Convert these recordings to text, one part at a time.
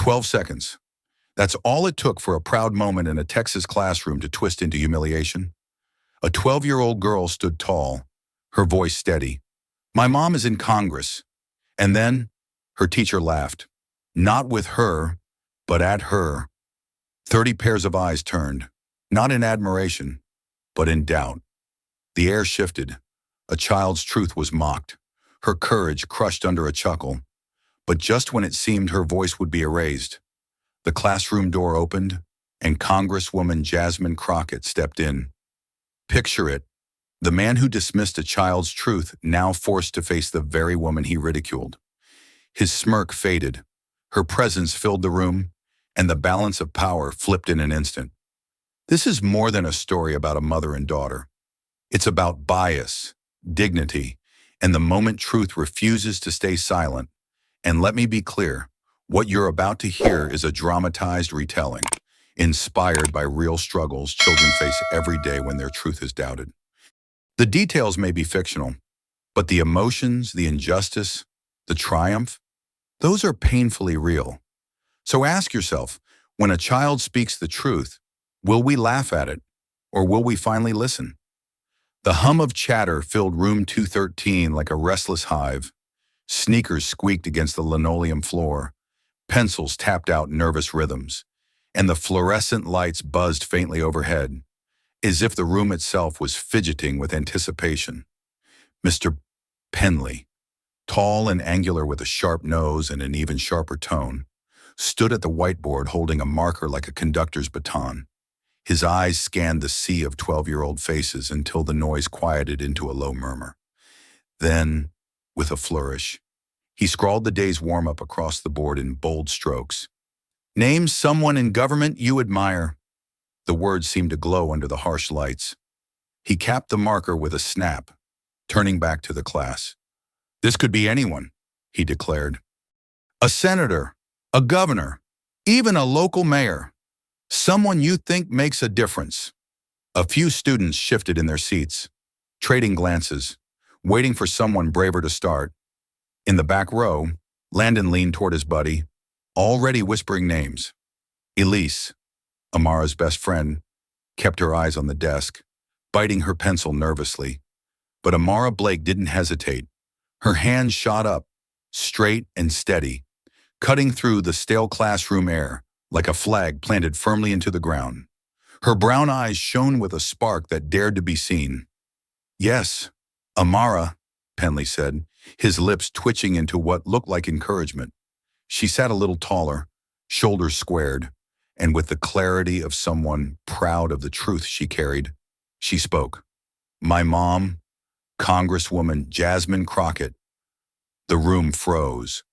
12 seconds. That's all it took for a proud moment in a Texas classroom to twist into humiliation. A 12-year-old girl stood tall, her voice steady. "My mom is in Congress." And then, her teacher laughed. Not with her, but at her. 30 pairs of eyes turned, not in admiration, but in doubt. The air shifted. A child's truth was mocked, her courage crushed under a chuckle. But just when it seemed her voice would be erased, the classroom door opened, and Congresswoman Jasmine Crockett stepped in. Picture it, the man who dismissed a child's truth now forced to face the very woman he ridiculed. His smirk faded, her presence filled the room, and the balance of power flipped in an instant. This is more than a story about a mother and daughter. It's about bias, dignity, and the moment truth refuses to stay silent. And let me be clear, what you're about to hear is a dramatized retelling, inspired by real struggles children face every day when their truth is doubted. The details may be fictional, but the emotions, the injustice, the triumph, those are painfully real. So ask yourself, when a child speaks the truth, will we laugh at it, or will we finally listen? The hum of chatter filled room 213 like a restless hive. Sneakers squeaked against the linoleum floor, pencils tapped out nervous rhythms, and the fluorescent lights buzzed faintly overhead, as if the room itself was fidgeting with anticipation. Mr. Penley, tall and angular with a sharp nose and an even sharper tone, stood at the whiteboard holding a marker like a conductor's baton. His eyes scanned the sea of 12-year-old faces until the noise quieted into a low murmur. Then, with a flourish, he scrawled the day's warm-up across the board in bold strokes. "Name someone in government you admire." The words seemed to glow under the harsh lights. He capped the marker with a snap, turning back to the class. "This could be anyone," he declared. "A senator, a governor, even a local mayor. Someone you think makes a difference." A few students shifted in their seats, trading glances, waiting for someone braver to start. In the back row, Landon leaned toward his buddy, already whispering names. Elise, Amara's best friend, kept her eyes on the desk, biting her pencil nervously. But Amara Blake didn't hesitate. Her hand shot up, straight and steady, cutting through the stale classroom air like a flag planted firmly into the ground. Her brown eyes shone with a spark that dared to be seen. "Yes, Amara," Penley said, his lips twitching into what looked like encouragement. She sat a little taller, shoulders squared, and with the clarity of someone proud of the truth she carried, she spoke. "My mom, Congresswoman Jasmine Crockett." The room froze.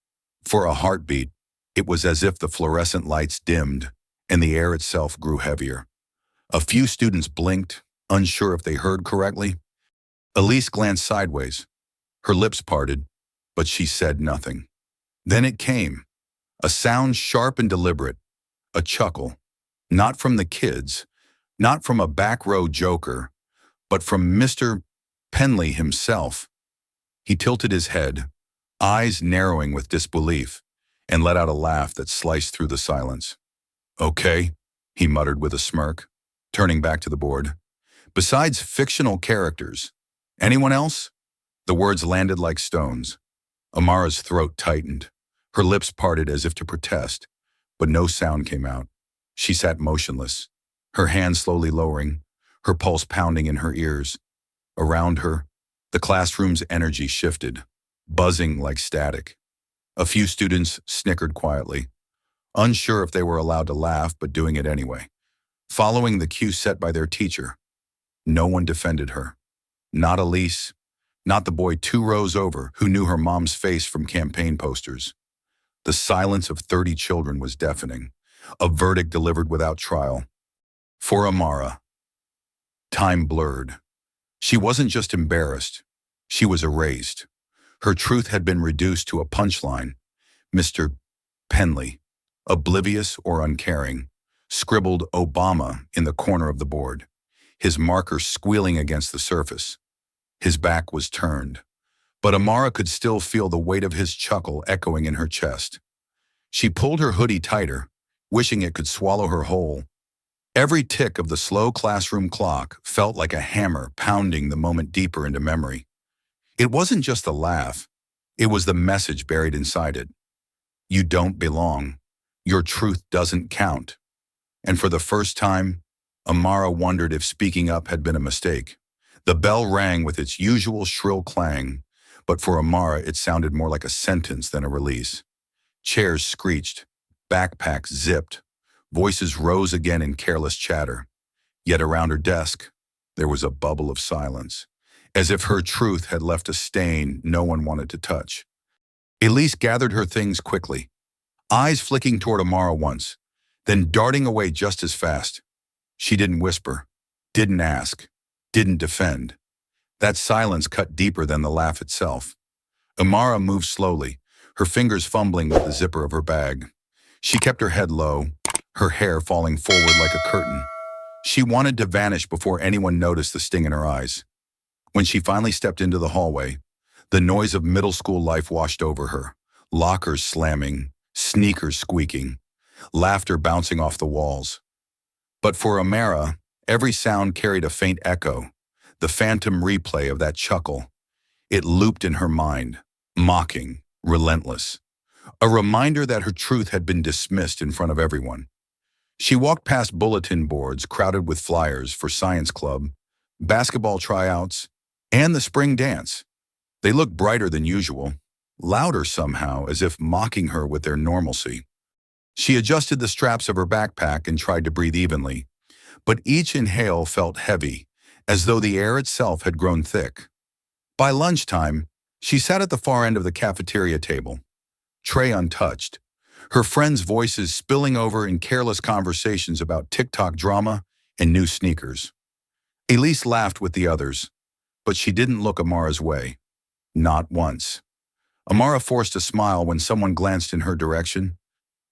For a heartbeat, it was as if the fluorescent lights dimmed and the air itself grew heavier. A few students blinked, unsure if they heard correctly. Elise glanced sideways. Her lips parted, but she said nothing. Then it came, a sound sharp and deliberate, a chuckle, not from the kids, not from a back row joker, but from Mr. Penley himself. He tilted his head, eyes narrowing with disbelief, and let out a laugh that sliced through the silence. "Okay," he muttered with a smirk, turning back to the board. "Besides fictional characters, anyone else?" The words landed like stones. Amara's throat tightened. Her lips parted as if to protest, but no sound came out. She sat motionless, her hands slowly lowering, her pulse pounding in her ears. Around her, the classroom's energy shifted, buzzing like static. A few students snickered quietly, unsure if they were allowed to laugh, but doing it anyway, following the cue set by their teacher. No one defended her. Not Elise, not the boy 2 rows over who knew her mom's face from campaign posters. The silence of 30 children was deafening, a verdict delivered without trial. For Amara, time blurred. She wasn't just embarrassed, she was erased. Her truth had been reduced to a punchline. Mr. Penley, oblivious or uncaring, scribbled Obama in the corner of the board, his marker squealing against the surface. His back was turned, but Amara could still feel the weight of his chuckle echoing in her chest. She pulled her hoodie tighter, wishing it could swallow her whole. Every tick of the slow classroom clock felt like a hammer pounding the moment deeper into memory. It wasn't just the laugh, it was the message buried inside it. You don't belong. Your truth doesn't count. And for the first time, Amara wondered if speaking up had been a mistake. The bell rang with its usual shrill clang, but for Amara it sounded more like a sentence than a release. Chairs screeched, backpacks zipped, voices rose again in careless chatter. Yet around her desk, there was a bubble of silence, as if her truth had left a stain no one wanted to touch. Elise gathered her things quickly, eyes flicking toward Amara once, then darting away just as fast. She didn't whisper, didn't ask, didn't defend. That silence cut deeper than the laugh itself. Amara moved slowly, her fingers fumbling with the zipper of her bag. She kept her head low, her hair falling forward like a curtain. She wanted to vanish before anyone noticed the sting in her eyes. When she finally stepped into the hallway, the noise of middle school life washed over her. Lockers slamming, sneakers squeaking, laughter bouncing off the walls. But for Amara, every sound carried a faint echo, the phantom replay of that chuckle. It looped in her mind, mocking, relentless. A reminder that her truth had been dismissed in front of everyone. She walked past bulletin boards crowded with flyers for science club, basketball tryouts, and the spring dance. They looked brighter than usual, louder somehow, as if mocking her with their normalcy. She adjusted the straps of her backpack and tried to breathe evenly, but each inhale felt heavy, as though the air itself had grown thick. By lunchtime, she sat at the far end of the cafeteria table, tray untouched, her friends' voices spilling over in careless conversations about TikTok drama and new sneakers. Elise laughed with the others, but she didn't look Amara's way. Not once. Amara forced a smile when someone glanced in her direction,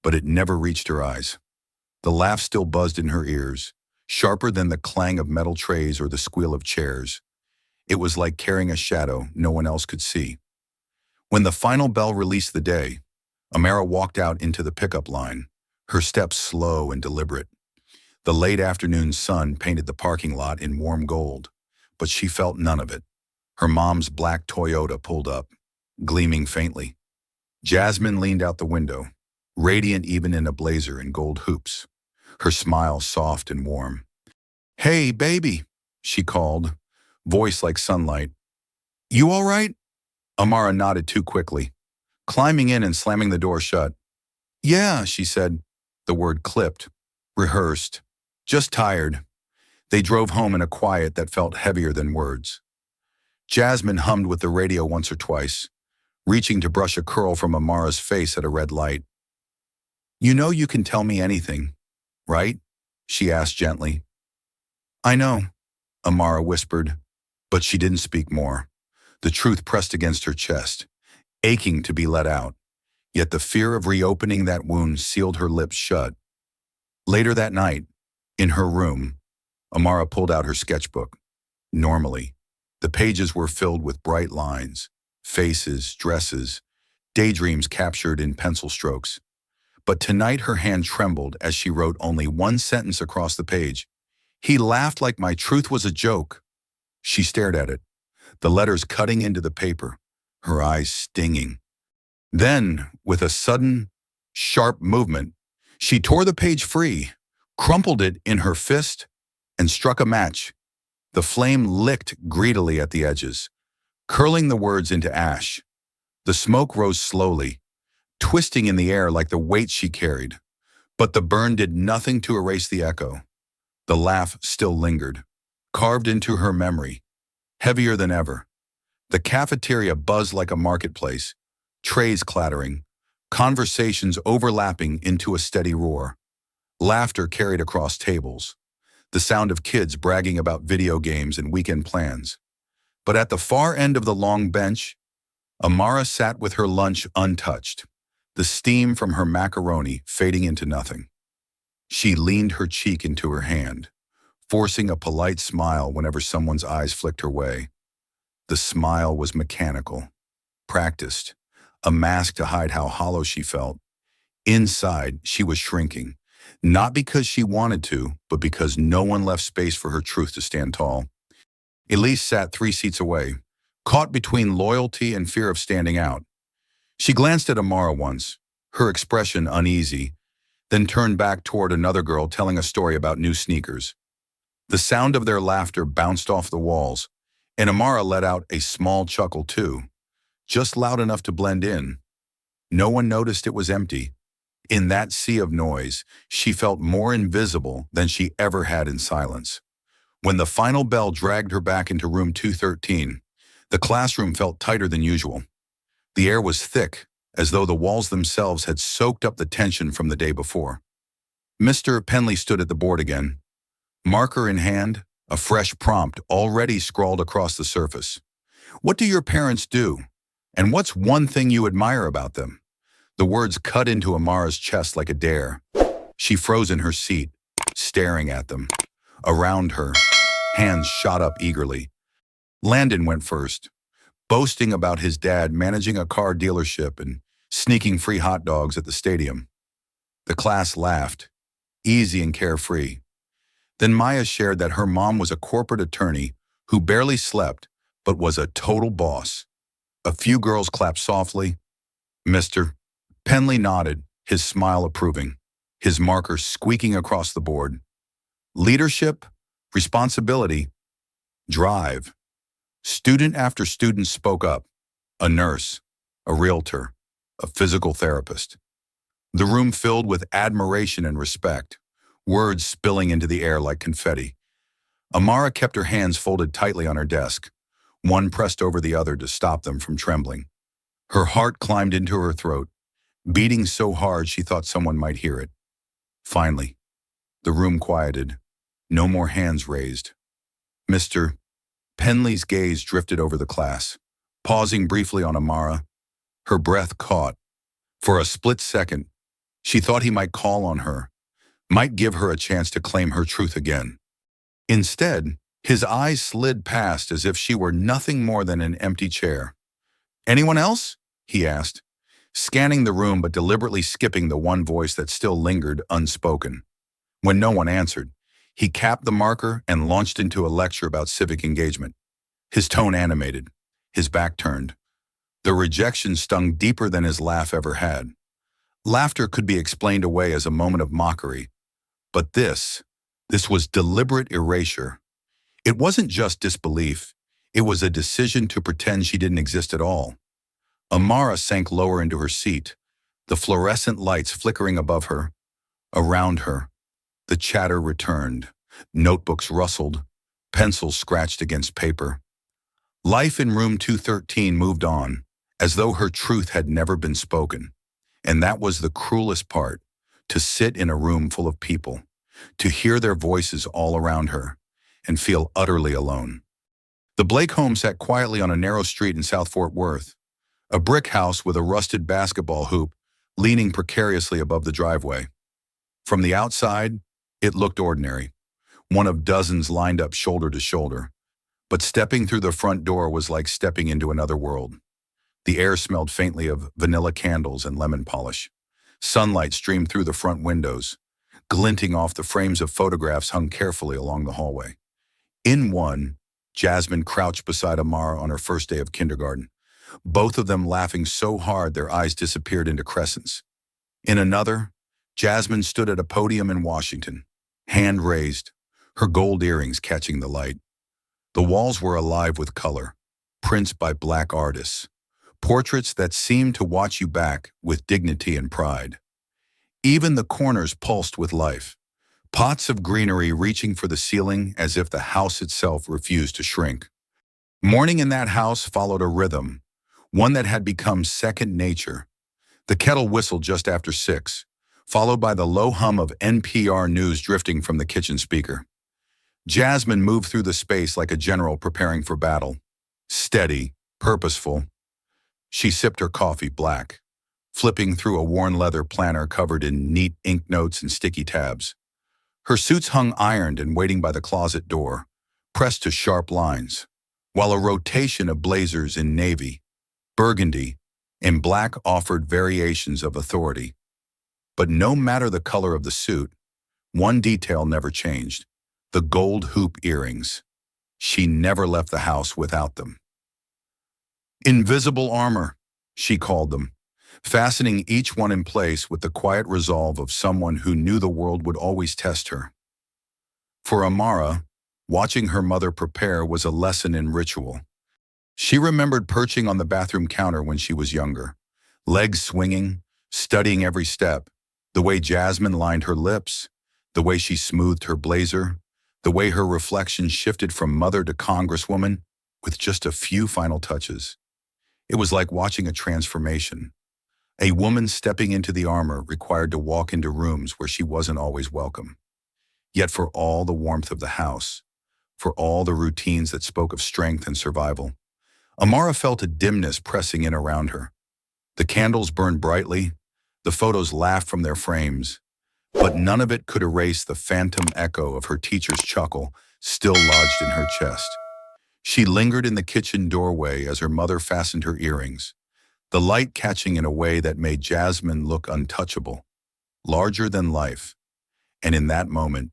but it never reached her eyes. The laugh still buzzed in her ears, sharper than the clang of metal trays or the squeal of chairs. It was like carrying a shadow no one else could see. When the final bell released the day, Amara walked out into the pickup line, her steps slow and deliberate. The late afternoon sun painted the parking lot in warm gold, but she felt none of it. Her mom's black Toyota pulled up, gleaming faintly. Jasmine leaned out the window, radiant even in a blazer and gold hoops, her smile soft and warm. "Hey, baby," she called, voice like sunlight. "You all right?" Amara nodded too quickly, climbing in and slamming the door shut. "Yeah," she said, the word clipped, rehearsed, just tired. They drove home in a quiet that felt heavier than words. Jasmine hummed with the radio once or twice, reaching to brush a curl from Amara's face at a red light. "You know you can tell me anything, right?" she asked gently. "I know," Amara whispered, but she didn't speak more. The truth pressed against her chest, aching to be let out, yet the fear of reopening that wound sealed her lips shut. Later that night, in her room, Amara pulled out her sketchbook. Normally, the pages were filled with bright lines, faces, dresses, daydreams captured in pencil strokes. But tonight her hand trembled as she wrote only one sentence across the page. "He laughed like my truth was a joke." She stared at it, the letters cutting into the paper, her eyes stinging. Then, with a sudden, sharp movement, she tore the page free, crumpled it in her fist, and struck a match. The flame licked greedily at the edges, curling the words into ash. The smoke rose slowly, twisting in the air like the weight she carried, but the burn did nothing to erase the echo. The laugh still lingered, carved into her memory, heavier than ever. The cafeteria buzzed like a marketplace, trays clattering, conversations overlapping into a steady roar. Laughter carried across tables, the sound of kids bragging about video games and weekend plans. But at the far end of the long bench, Amara sat with her lunch untouched, the steam from her macaroni fading into nothing. She leaned her cheek into her hand, forcing a polite smile whenever someone's eyes flicked her way. The smile was mechanical, practiced, a mask to hide how hollow she felt, Inside, she was shrinking, not because she wanted to, but because no one left space for her truth to stand tall. Elise sat 3 seats away, caught between loyalty and fear of standing out. She glanced at Amara once, her expression uneasy, then turned back toward another girl telling a story about new sneakers. The sound of their laughter bounced off the walls, and Amara let out a small chuckle too, just loud enough to blend in. No one noticed it was empty. In that sea of noise, she felt more invisible than she ever had in silence. When the final bell dragged her back into room 213, the classroom felt tighter than usual. The air was thick, as though the walls themselves had soaked up the tension from the day before. Mr. Penley stood at the board again, marker in hand, a fresh prompt already scrawled across the surface. What do your parents do? And what's one thing you admire about them? The words cut into Amara's chest like a dare. She froze in her seat, staring at them. Around her, hands shot up eagerly. Landon went first, boasting about his dad managing a car dealership and sneaking free hot dogs at the stadium. The class laughed, easy and carefree. Then Maya shared that her mom was a corporate attorney who barely slept, but was a total boss. A few girls clapped softly. Mr. Penley nodded, his smile approving, his marker squeaking across the board. Leadership, responsibility, drive. Student after student spoke up. A nurse, a realtor, a physical therapist. The room filled with admiration and respect, words spilling into the air like confetti. Amara kept her hands folded tightly on her desk, one pressed over the other to stop them from trembling. Her heart climbed into her throat, beating so hard she thought someone might hear it. Finally, the room quieted. No more hands raised. Mr. Penley's gaze drifted over the class, pausing briefly on Amara. Her breath caught. For a split second, she thought he might call on her, might give her a chance to claim her truth again. Instead, his eyes slid past as if she were nothing more than an empty chair. "Anyone else?" he asked, scanning the room but deliberately skipping the one voice that still lingered unspoken. When no one answered, he capped the marker and launched into a lecture about civic engagement. His tone animated, his back turned. The rejection stung deeper than his laugh ever had. Laughter could be explained away as a moment of mockery, but this was deliberate erasure. It wasn't just disbelief, it was a decision to pretend she didn't exist at all. Amara sank lower into her seat, the fluorescent lights flickering above her. Around her, the chatter returned. Notebooks rustled, pencils scratched against paper. Life in room 213 moved on, as though her truth had never been spoken. And that was the cruelest part, to sit in a room full of people, to hear their voices all around her, and feel utterly alone. The Blake home sat quietly on a narrow street in South Fort Worth, a brick house with a rusted basketball hoop leaning precariously above the driveway. From the outside, it looked ordinary, one of dozens lined up shoulder to shoulder. But stepping through the front door was like stepping into another world. The air smelled faintly of vanilla candles and lemon polish. Sunlight streamed through the front windows, glinting off the frames of photographs hung carefully along the hallway. In one, Jasmine crouched beside Amara on her first day of kindergarten, both of them laughing so hard their eyes disappeared into crescents. In another, Jasmine stood at a podium in Washington, hand raised, her gold earrings catching the light. The walls were alive with color, prints by Black artists, portraits that seemed to watch you back with dignity and pride. Even the corners pulsed with life, pots of greenery reaching for the ceiling as if the house itself refused to shrink. Morning in that house followed a rhythm, one that had become second nature. The kettle whistled just after 6, followed by the low hum of NPR news drifting from the kitchen speaker. Jasmine moved through the space like a general preparing for battle. Steady, purposeful. She sipped her coffee black, flipping through a worn leather planner covered in neat ink notes and sticky tabs. Her suits hung ironed and waiting by the closet door, pressed to sharp lines, while a rotation of blazers in navy, burgundy, and black offered variations of authority. But no matter the color of the suit, one detail never changed: the gold hoop earrings. She never left the house without them. Invisible armor, she called them, fastening each one in place with the quiet resolve of someone who knew the world would always test her. For Amara, watching her mother prepare was a lesson in ritual. She remembered perching on the bathroom counter when she was younger, legs swinging, studying every step, the way Jasmine lined her lips, the way she smoothed her blazer, the way her reflection shifted from mother to congresswoman with just a few final touches. It was like watching a transformation. A woman stepping into the armor required to walk into rooms where she wasn't always welcome. Yet for all the warmth of the house, for all the routines that spoke of strength and survival, Amara felt a dimness pressing in around her. The candles burned brightly, the photos laughed from their frames, but none of it could erase the phantom echo of her teacher's chuckle still lodged in her chest. She lingered in the kitchen doorway as her mother fastened her earrings, the light catching in a way that made Jasmine look untouchable, larger than life. And in that moment,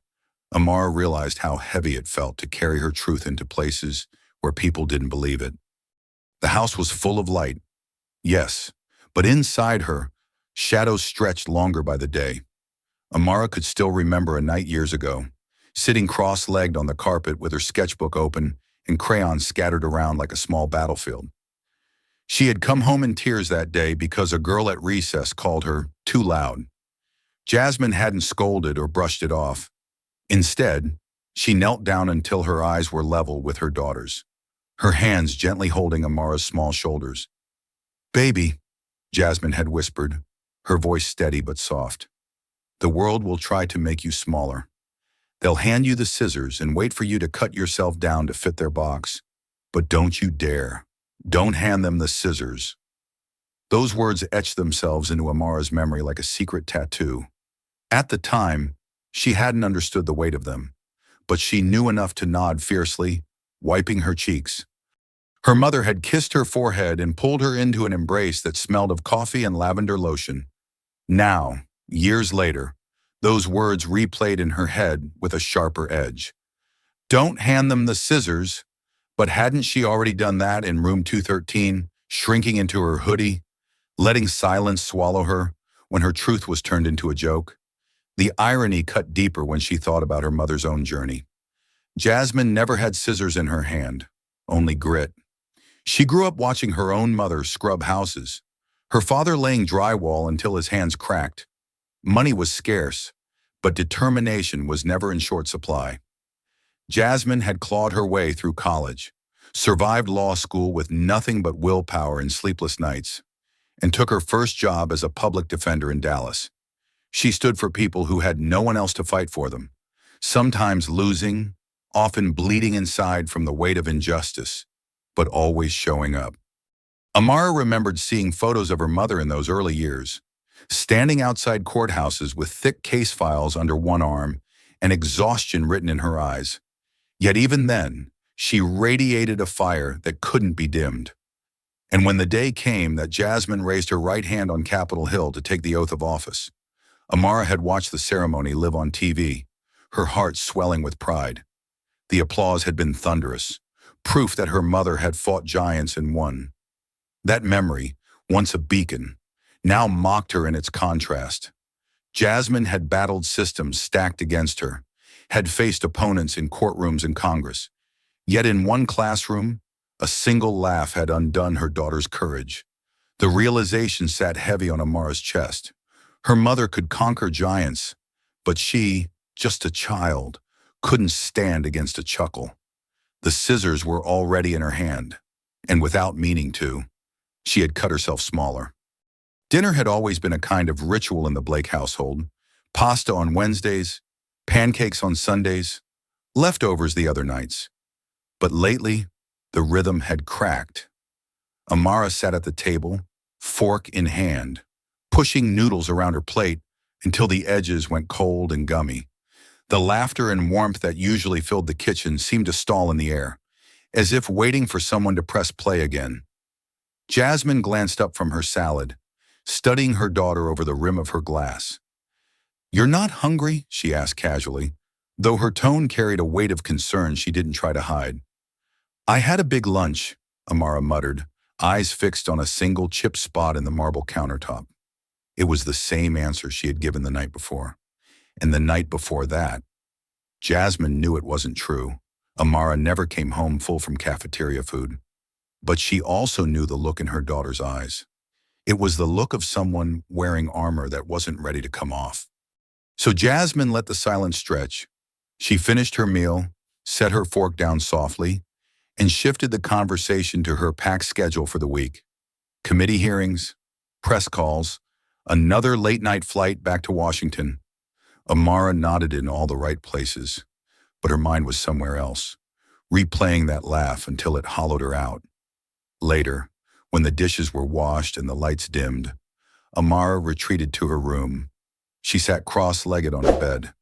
Amara realized how heavy it felt to carry her truth into places where people didn't believe it. The house was full of light, yes, but inside her, shadows stretched longer by the day. Amara could still remember a night years ago, sitting cross-legged on the carpet with her sketchbook open and crayons scattered around like a small battlefield. She had come home in tears that day because a girl at recess called her too loud. Jasmine hadn't scolded or brushed it off. Instead, she knelt down until her eyes were level with her daughter's, her hands gently holding Amara's small shoulders. "Baby," Jasmine had whispered, her voice steady but soft. "The world will try to make you smaller. They'll hand you the scissors and wait for you to cut yourself down to fit their box. But don't you dare. Don't hand them the scissors." Those words etched themselves into Amara's memory like a secret tattoo. At the time, she hadn't understood the weight of them, but she knew enough to nod fiercely, wiping her cheeks. Her mother had kissed her forehead and pulled her into an embrace that smelled of coffee and lavender lotion. Now, years later, those words replayed in her head with a sharper edge. Don't hand them the scissors, but hadn't she already done that in room 213, shrinking into her hoodie, letting silence swallow her when her truth was turned into a joke? The irony cut deeper when she thought about her mother's own journey. Jasmine never had scissors in her hand, only grit. She grew up watching her own mother scrub houses, her father laying drywall until his hands cracked. Money was scarce, but determination was never in short supply. Jasmine had clawed her way through college, survived law school with nothing but willpower and sleepless nights, and took her first job as a public defender in Dallas. She stood for people who had no one else to fight for them, sometimes losing, often bleeding inside from the weight of injustice, but always showing up. Amara remembered seeing photos of her mother in those early years, standing outside courthouses with thick case files under one arm and exhaustion written in her eyes. Yet even then, she radiated a fire that couldn't be dimmed. And when the day came that Jasmine raised her right hand on Capitol Hill to take the oath of office, Amara had watched the ceremony live on TV, her heart swelling with pride. The applause had been thunderous, proof that her mother had fought giants and won. That memory, once a beacon, now mocked her in its contrast. Jasmine had battled systems stacked against her, had faced opponents in courtrooms and Congress. Yet in one classroom, a single laugh had undone her daughter's courage. The realization sat heavy on Amara's chest. Her mother could conquer giants, but she, just a child, couldn't stand against a chuckle. The scissors were already in her hand, and without meaning to, she had cut herself smaller. Dinner had always been a kind of ritual in the Blake household. Pasta on Wednesdays, pancakes on Sundays, leftovers the other nights. But lately, the rhythm had cracked. Amara sat at the table, fork in hand, pushing noodles around her plate until the edges went cold and gummy. The laughter and warmth that usually filled the kitchen seemed to stall in the air, as if waiting for someone to press play again. Jasmine glanced up from her salad, studying her daughter over the rim of her glass. "You're not hungry?" she asked casually, though her tone carried a weight of concern she didn't try to hide. "I had a big lunch," Amara muttered, eyes fixed on a single chip spot in the marble countertop. It was the same answer she had given the night before. And the night before that, Jasmine knew it wasn't true. Amara never came home full from cafeteria food. But she also knew the look in her daughter's eyes. It was the look of someone wearing armor that wasn't ready to come off. So Jasmine let the silence stretch. She finished her meal, set her fork down softly, and shifted the conversation to her packed schedule for the week. Committee hearings, press calls, another late-night flight back to Washington. Amara nodded in all the right places, but her mind was somewhere else, replaying that laugh until it hollowed her out. Later, when the dishes were washed and the lights dimmed, Amara retreated to her room. She sat cross-legged on her bed,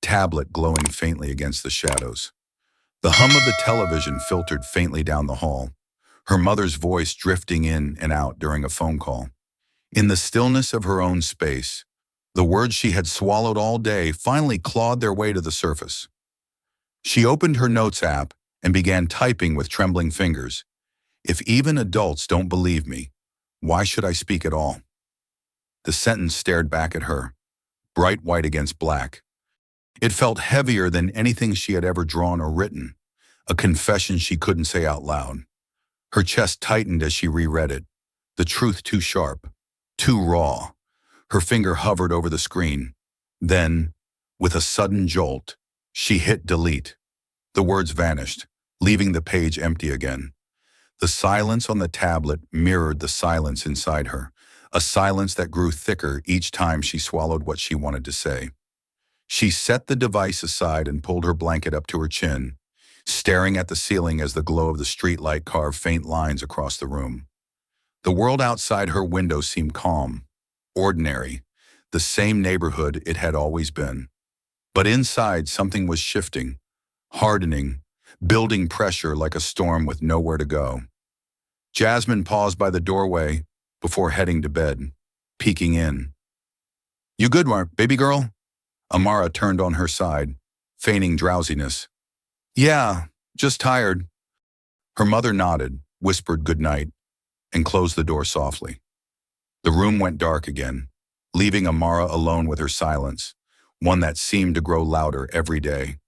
tablet glowing faintly against the shadows. The hum of the television filtered faintly down the hall, her mother's voice drifting in and out during a phone call. In the stillness of her own space, the words she had swallowed all day finally clawed their way to the surface. She opened her notes app and began typing with trembling fingers. "If even adults don't believe me, why should I speak at all?" The sentence stared back at her, bright white against black. It felt heavier than anything she had ever drawn or written, a confession she couldn't say out loud. Her chest tightened as she reread it, the truth too sharp, too raw. Her finger hovered over the screen. Then, with a sudden jolt, she hit delete. The words vanished, leaving the page empty again. The silence on the tablet mirrored the silence inside her, a silence that grew thicker each time she swallowed what she wanted to say. She set the device aside and pulled her blanket up to her chin, staring at the ceiling as the glow of the streetlight carved faint lines across the room. The world outside her window seemed calm, ordinary, the same neighborhood it had always been. But inside, something was shifting, hardening, building pressure like a storm with nowhere to go. Jasmine paused by the doorway before heading to bed, peeking in. "You good, baby girl?" Amara turned on her side, feigning drowsiness. "Yeah, just tired." Her mother nodded, whispered goodnight, and closed the door softly. The room went dark again, leaving Amara alone with her silence, one that seemed to grow louder every day.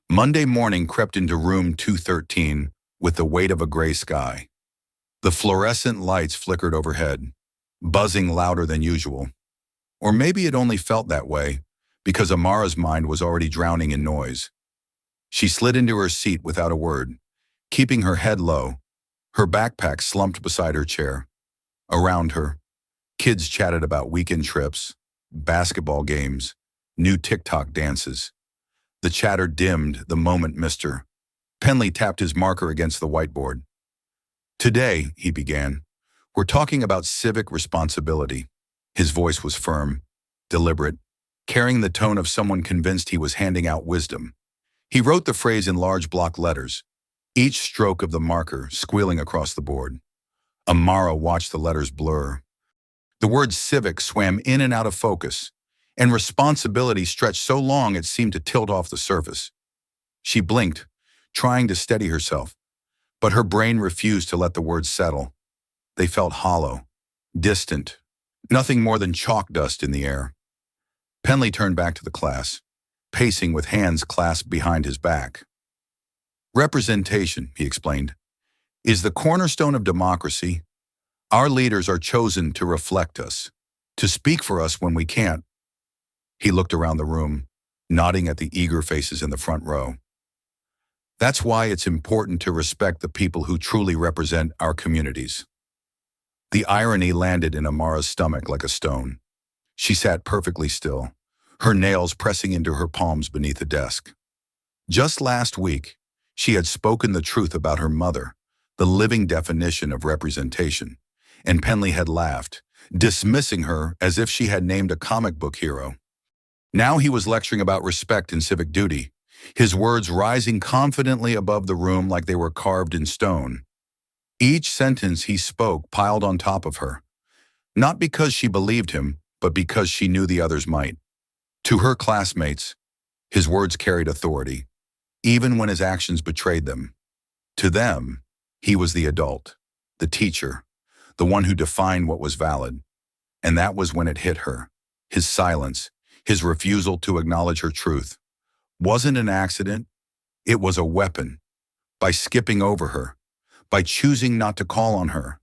Monday morning crept into room 213 with the weight of a gray sky. The fluorescent lights flickered overhead, buzzing louder than usual. Or maybe it only felt that way, because Amara's mind was already drowning in noise. She slid into her seat without a word, keeping her head low, her backpack slumped beside her chair. Around her, kids chatted about weekend trips, basketball games, new TikTok dances. The chatter dimmed the moment Mr. Penley tapped his marker against the whiteboard. "Today," he began, "we're talking about civic responsibility." His voice was firm, deliberate, carrying the tone of someone convinced he was handing out wisdom. He wrote the phrase in large block letters, each stroke of the marker squealing across the board. Amara watched the letters blur. The word civic swam in and out of focus, and responsibility stretched so long it seemed to tilt off the surface. She blinked, trying to steady herself, but her brain refused to let the words settle. They felt hollow, distant, nothing more than chalk dust in the air. Penley turned back to the class, pacing with hands clasped behind his back. "Representation," he explained, "is the cornerstone of democracy. Our leaders are chosen to reflect us, to speak for us when we can't." He looked around the room, nodding at the eager faces in the front row. "That's why it's important to respect the people who truly represent our communities." The irony landed in Amara's stomach like a stone. She sat perfectly still, her nails pressing into her palms beneath the desk. Just last week, she had spoken the truth about her mother, the living definition of representation, and Penley had laughed, dismissing her as if she had named a comic book hero. Now he was lecturing about respect and civic duty, his words rising confidently above the room like they were carved in stone. Each sentence he spoke piled on top of her, not because she believed him, but because she knew the others might. To her classmates, his words carried authority, even when his actions betrayed them. To them, he was the adult, the teacher, the one who defined what was valid. And that was when it hit her. His silence, his refusal to acknowledge her truth, wasn't an accident, it was a weapon. By skipping over her, by choosing not to call on her,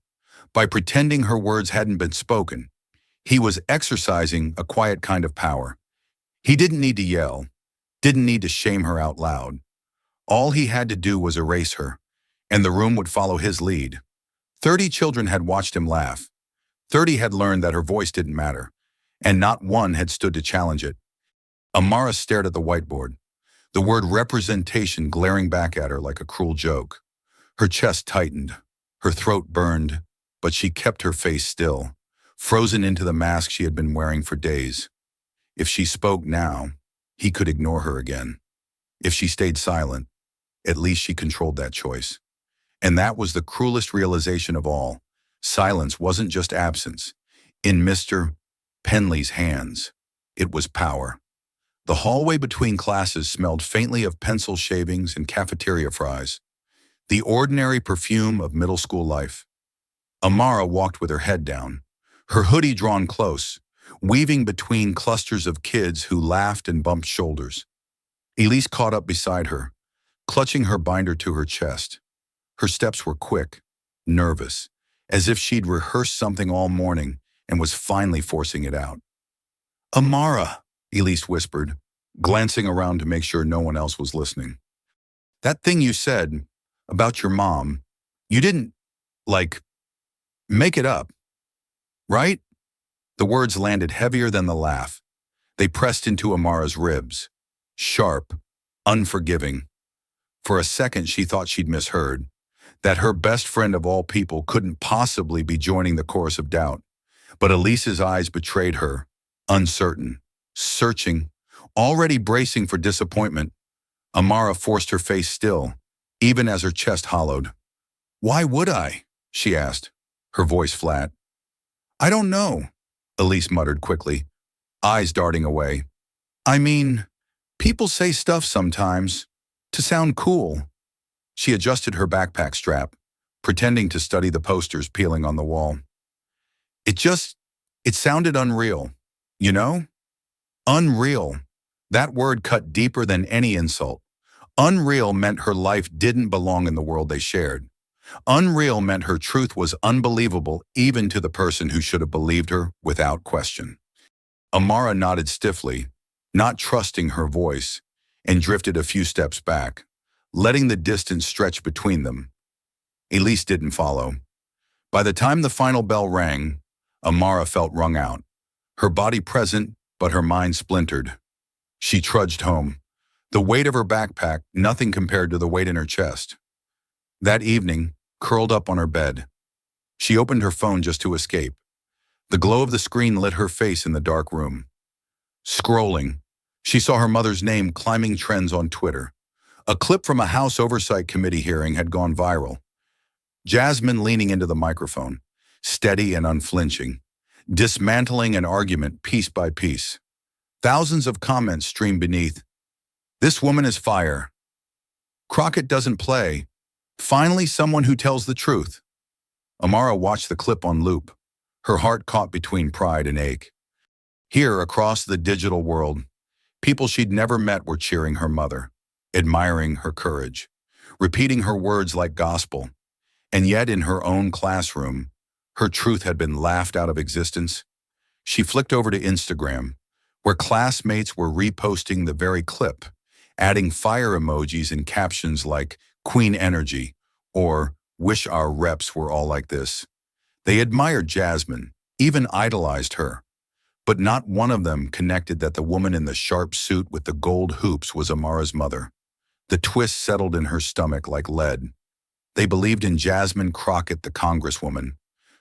by pretending her words hadn't been spoken, he was exercising a quiet kind of power. He didn't need to yell, didn't need to shame her out loud. All he had to do was erase her, and the room would follow his lead. 30 children had watched him laugh. 30 had learned that her voice didn't matter, and not one had stood to challenge it. Amara stared at the whiteboard, the word representation glaring back at her like a cruel joke. Her chest tightened, her throat burned, but she kept her face still, frozen into the mask she had been wearing for days. If she spoke now, he could ignore her again. If she stayed silent, at least she controlled that choice. And that was the cruelest realization of all. Silence wasn't just absence. In Mr. Penley's hands, it was power. The hallway between classes smelled faintly of pencil shavings and cafeteria fries, the ordinary perfume of middle school life. Amara walked with her head down, her hoodie drawn close, weaving between clusters of kids who laughed and bumped shoulders. Elise caught up beside her, clutching her binder to her chest. Her steps were quick, nervous, as if she'd rehearsed something all morning and was finally forcing it out. "Amara," Elise whispered, glancing around to make sure no one else was listening. "That thing you said about your mom, you didn't, like, make it up, right?" The words landed heavier than the laugh. They pressed into Amara's ribs, sharp, unforgiving. For a second she thought she'd misheard, that her best friend of all people couldn't possibly be joining the chorus of doubt. But Elise's eyes betrayed her, uncertain, searching, already bracing for disappointment. Amara forced her face still, even as her chest hollowed. "Why would I?" she asked, her voice flat. "I don't know," Elise muttered quickly, eyes darting away. "I mean, people say stuff sometimes, to sound cool." She adjusted her backpack strap, pretending to study the posters peeling on the wall. It sounded unreal, you know? Unreal. That word cut deeper than any insult. Unreal meant her life didn't belong in the world they shared. Unreal meant her truth was unbelievable even to the person who should have believed her without question. Amara nodded stiffly, not trusting her voice, and drifted a few steps back, letting the distance stretch between them. Elise didn't follow. By the time the final bell rang, Amara felt wrung out, her body present, but her mind splintered. She trudged home, the weight of her backpack nothing compared to the weight in her chest. That evening, curled up on her bed, she opened her phone just to escape. The glow of the screen lit her face in the dark room. Scrolling, she saw her mother's name climbing trends on Twitter. A clip from a House Oversight Committee hearing had gone viral. Jasmine leaning into the microphone, steady and unflinching, dismantling an argument piece by piece. Thousands of comments streamed beneath. "This woman is fire. Crockett doesn't play. Finally someone who tells the truth." Amara watched the clip on loop, her heart caught between pride and ache. Here, across the digital world, people she'd never met were cheering her mother, admiring her courage, repeating her words like gospel. And yet in her own classroom, her truth had been laughed out of existence. She flicked over to Instagram, where classmates were reposting the very clip, adding fire emojis and captions like "Queen Energy" or "Wish our reps were all like this." They admired Jasmine, even idolized her. But not one of them connected that the woman in the sharp suit with the gold hoops was Amara's mother. The twist settled in her stomach like lead. They believed in Jasmine Crockett, the congresswoman,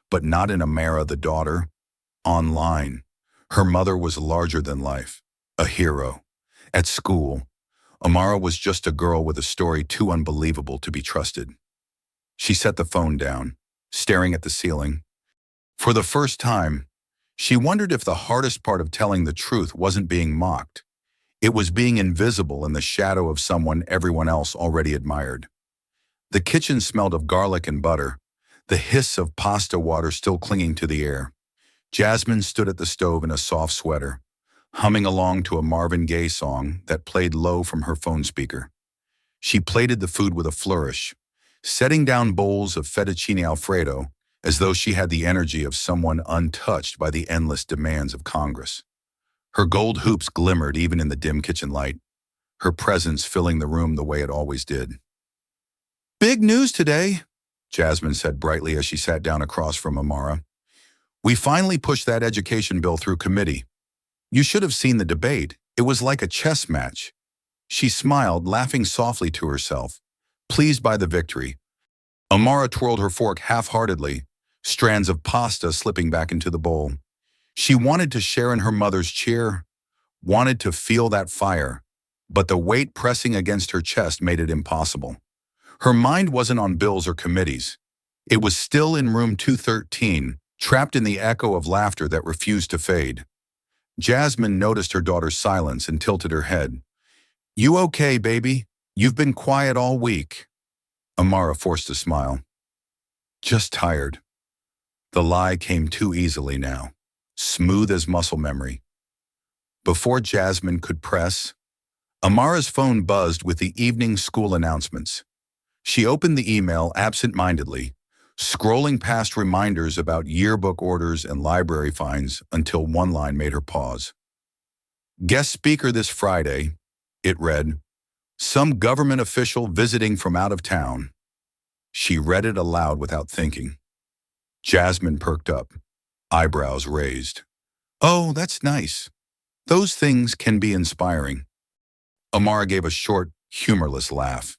but not in Amara, the daughter. Online, her mother was larger than life, a hero. At school, Amara was just a girl with a story too unbelievable to be trusted. She set the phone down, staring at the ceiling. For the first time, She wondered if the hardest part of telling the truth wasn't being mocked. It was being invisible in the shadow of someone everyone else already admired. The kitchen smelled of garlic and butter, the hiss of pasta water still clinging to the air. Jasmine stood at the stove in a soft sweater, humming along to a Marvin Gaye song that played low from her phone speaker. She plated the food with a flourish, setting down bowls of fettuccine alfredo as though she had the energy of someone untouched by the endless demands of Congress. Her gold hoops glimmered even in the dim kitchen light, her presence filling the room the way it always did. "Big news today," Jasmine said brightly as she sat down across from Amara. "We finally pushed that education bill through committee. You should have seen the debate. It was like a chess match." She smiled, laughing softly to herself, pleased by the victory. Amara twirled her fork half-heartedly, strands of pasta slipping back into the bowl. She wanted to share in her mother's cheer, wanted to feel that fire, but the weight pressing against her chest made it impossible. Her mind wasn't on bills or committees. It was still in room 213, trapped in the echo of laughter that refused to fade. Jasmine noticed her daughter's silence and tilted her head. "You okay, baby? You've been quiet all week." Amara forced a smile. "Just tired." The lie came too easily now, smooth as muscle memory. Before Jasmine could press, Amara's phone buzzed with the evening school announcements. She opened the email absent-mindedly, scrolling past reminders about yearbook orders and library fines until one line made her pause. "Guest speaker this Friday," it read. "Some government official visiting from out of town." She read it aloud without thinking. Jasmine perked up, eyebrows raised. "Oh, that's nice. Those things can be inspiring." Amara gave a short, humorless laugh.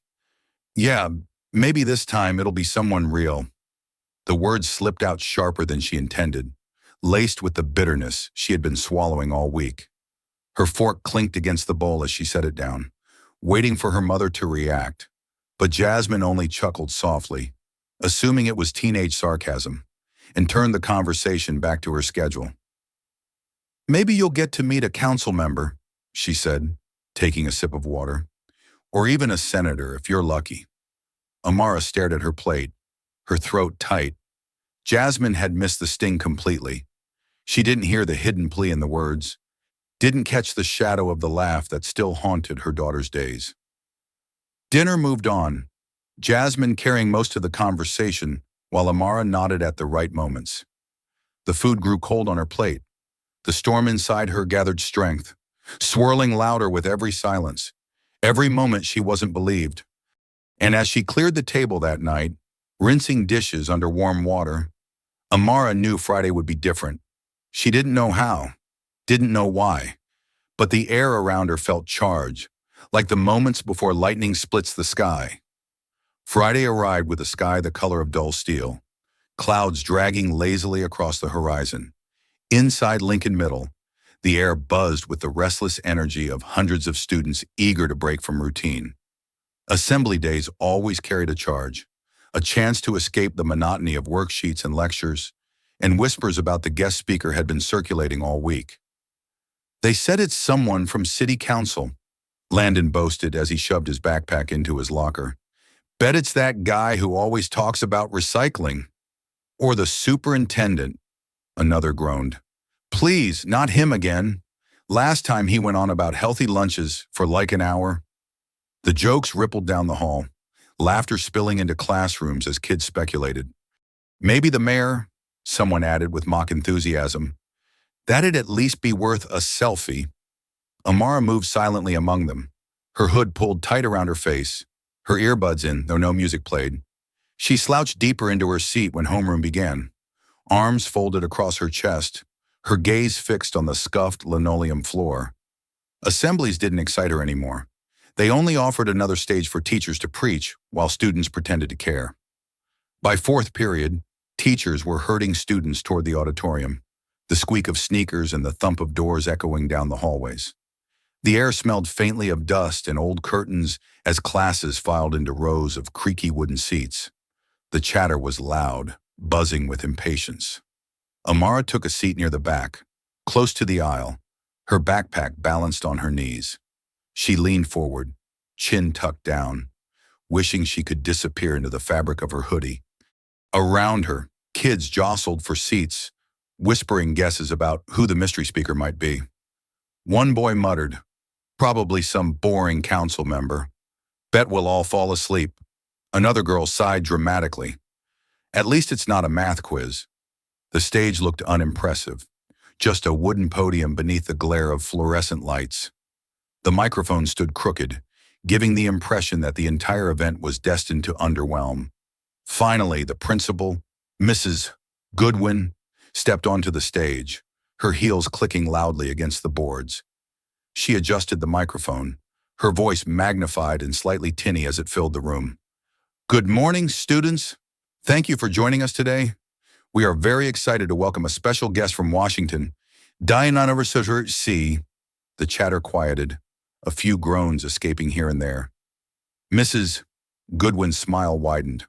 "Yeah, maybe this time it'll be someone real." The words slipped out sharper than she intended, laced with the bitterness she had been swallowing all week. Her fork clinked against the bowl as she set it down, waiting for her mother to react. But Jasmine only chuckled softly, assuming it was teenage sarcasm, and turned the conversation back to her schedule. "Maybe you'll get to meet a council member," she said, taking a sip of water. "Or even a senator, if you're lucky." Amara stared at her plate, her throat tight. Jasmine had missed the sting completely. She didn't hear the hidden plea in the words, didn't catch the shadow of the laugh that still haunted her daughter's days. Dinner moved on, Jasmine carrying most of the conversation while Amara nodded at the right moments. The food grew cold on her plate. The storm inside her gathered strength, swirling louder with every silence, every moment she wasn't believed. And as she cleared the table that night, rinsing dishes under warm water, Amara knew Friday would be different. She didn't know how, didn't know why, but the air around her felt charged, like the moments before lightning splits the sky. Friday arrived with a sky the color of dull steel, clouds dragging lazily across the horizon. Inside Lincoln Middle, the air buzzed with the restless energy of hundreds of students eager to break from routine. Assembly days always carried a charge, a chance to escape the monotony of worksheets and lectures, and whispers about the guest speaker had been circulating all week. "They said it's someone from City Council," Landon boasted as he shoved his backpack into his locker. "Bet it's that guy who always talks about recycling." "Or the superintendent," another groaned. "Please, not him again. Last time he went on about healthy lunches for like an hour." The jokes rippled down the hall, laughter spilling into classrooms as kids speculated. "Maybe the mayor," someone added with mock enthusiasm. "That'd at least be worth a selfie." Amara moved silently among them, her hood pulled tight around her face, her earbuds in, though no music played. She slouched deeper into her seat when homeroom began, arms folded across her chest, her gaze fixed on the scuffed linoleum floor. Assemblies didn't excite her anymore. They only offered another stage for teachers to preach while students pretended to care. By fourth period, teachers were herding students toward the auditorium, the squeak of sneakers and the thump of doors echoing down the hallways. The air smelled faintly of dust and old curtains as classes filed into rows of creaky wooden seats. The chatter was loud, buzzing with impatience. Amara took a seat near the back, close to the aisle, her backpack balanced on her knees. She leaned forward, chin tucked down, wishing she could disappear into the fabric of her hoodie. Around her, kids jostled for seats, whispering guesses about who the mystery speaker might be. One boy muttered, "Probably some boring council member. Bet we'll all fall asleep." Another girl sighed dramatically. "At least it's not a math quiz." The stage looked unimpressive, just a wooden podium beneath the glare of fluorescent lights. The microphone stood crooked, giving the impression that the entire event was destined to underwhelm. Finally, the principal, Mrs. Goodwin, stepped onto the stage, her heels clicking loudly against the boards. She adjusted the microphone, her voice magnified and slightly tinny as it filled the room. "Good morning, students. Thank you for joining us today. We are very excited to welcome a special guest from Washington, Diana C." The chatter quieted, a few groans escaping here and there. Mrs. Goodwin's smile widened.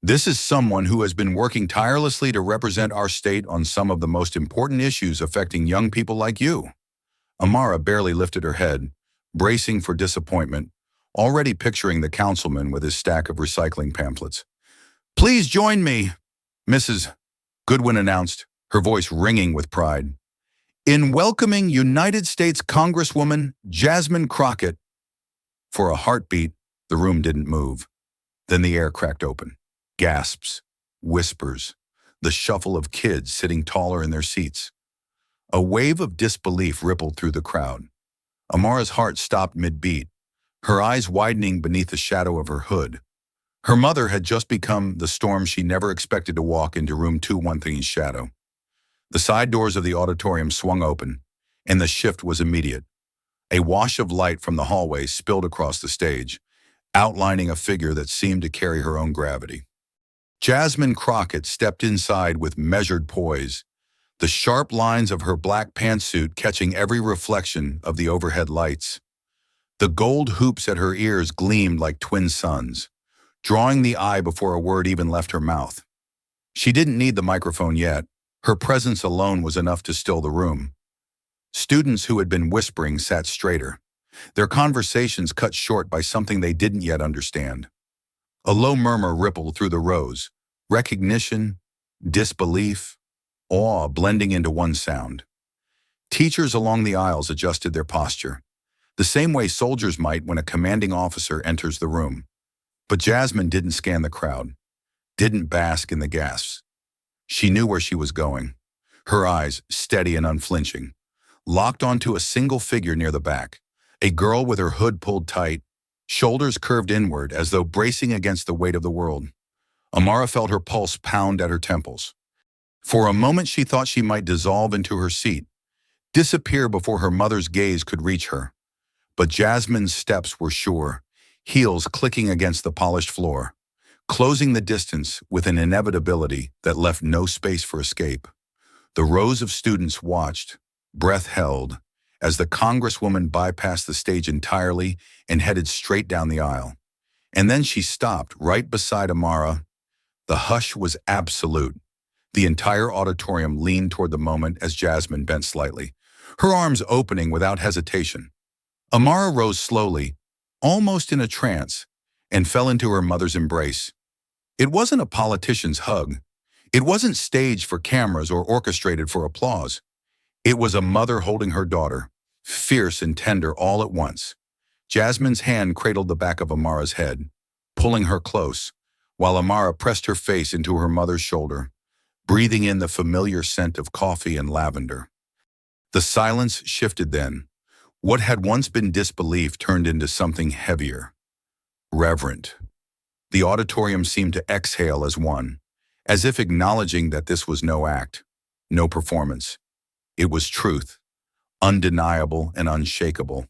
"This is someone who has been working tirelessly to represent our state on some of the most important issues affecting young people like you." Amara barely lifted her head, bracing for disappointment, already picturing the councilman with his stack of recycling pamphlets. "Please join me," Mrs. Goodwin announced, her voice ringing with pride, "in welcoming United States Congresswoman Jasmine Crockett." For a heartbeat, the room didn't move. Then the air cracked open. Gasps, whispers, the shuffle of kids sitting taller in their seats. A wave of disbelief rippled through the crowd. Amara's heart stopped mid-beat, her eyes widening beneath the shadow of her hood. Her mother had just become the storm she never expected to walk into room 213's shadow. The side doors of the auditorium swung open, and the shift was immediate. A wash of light from the hallway spilled across the stage, outlining a figure that seemed to carry her own gravity. Jasmine Crockett stepped inside with measured poise, the sharp lines of her black pantsuit catching every reflection of the overhead lights. The gold hoops at her ears gleamed like twin suns, drawing the eye before a word even left her mouth. She didn't need the microphone yet. Her presence alone was enough to still the room. Students who had been whispering sat straighter, their conversations cut short by something they didn't yet understand. A low murmur rippled through the rows, recognition, disbelief, awe blending into one sound. Teachers along the aisles adjusted their posture, the same way soldiers might when a commanding officer enters the room. But Jasmine didn't scan the crowd, didn't bask in the gasps. She knew where she was going, her eyes steady and unflinching, locked onto a single figure near the back, a girl with her hood pulled tight, shoulders curved inward as though bracing against the weight of the world. Amara felt her pulse pound at her temples. For a moment she thought she might dissolve into her seat, disappear before her mother's gaze could reach her. But Jasmine's steps were sure, heels clicking against the polished floor, closing the distance with an inevitability that left no space for escape. The rows of students watched, breath held, as the Congresswoman bypassed the stage entirely and headed straight down the aisle. And then she stopped right beside Amara. The hush was absolute. The entire auditorium leaned toward the moment as Jasmine bent slightly, her arms opening without hesitation. Amara rose slowly, almost in a trance, and fell into her mother's embrace. It wasn't a politician's hug. It wasn't staged for cameras or orchestrated for applause. It was a mother holding her daughter, fierce and tender all at once. Jasmine's hand cradled the back of Amara's head, pulling her close, while Amara pressed her face into her mother's shoulder, breathing in the familiar scent of coffee and lavender. The silence shifted then. What had once been disbelief turned into something heavier, reverent. The auditorium seemed to exhale as one, as if acknowledging that this was no act, no performance. It was truth, undeniable and unshakable.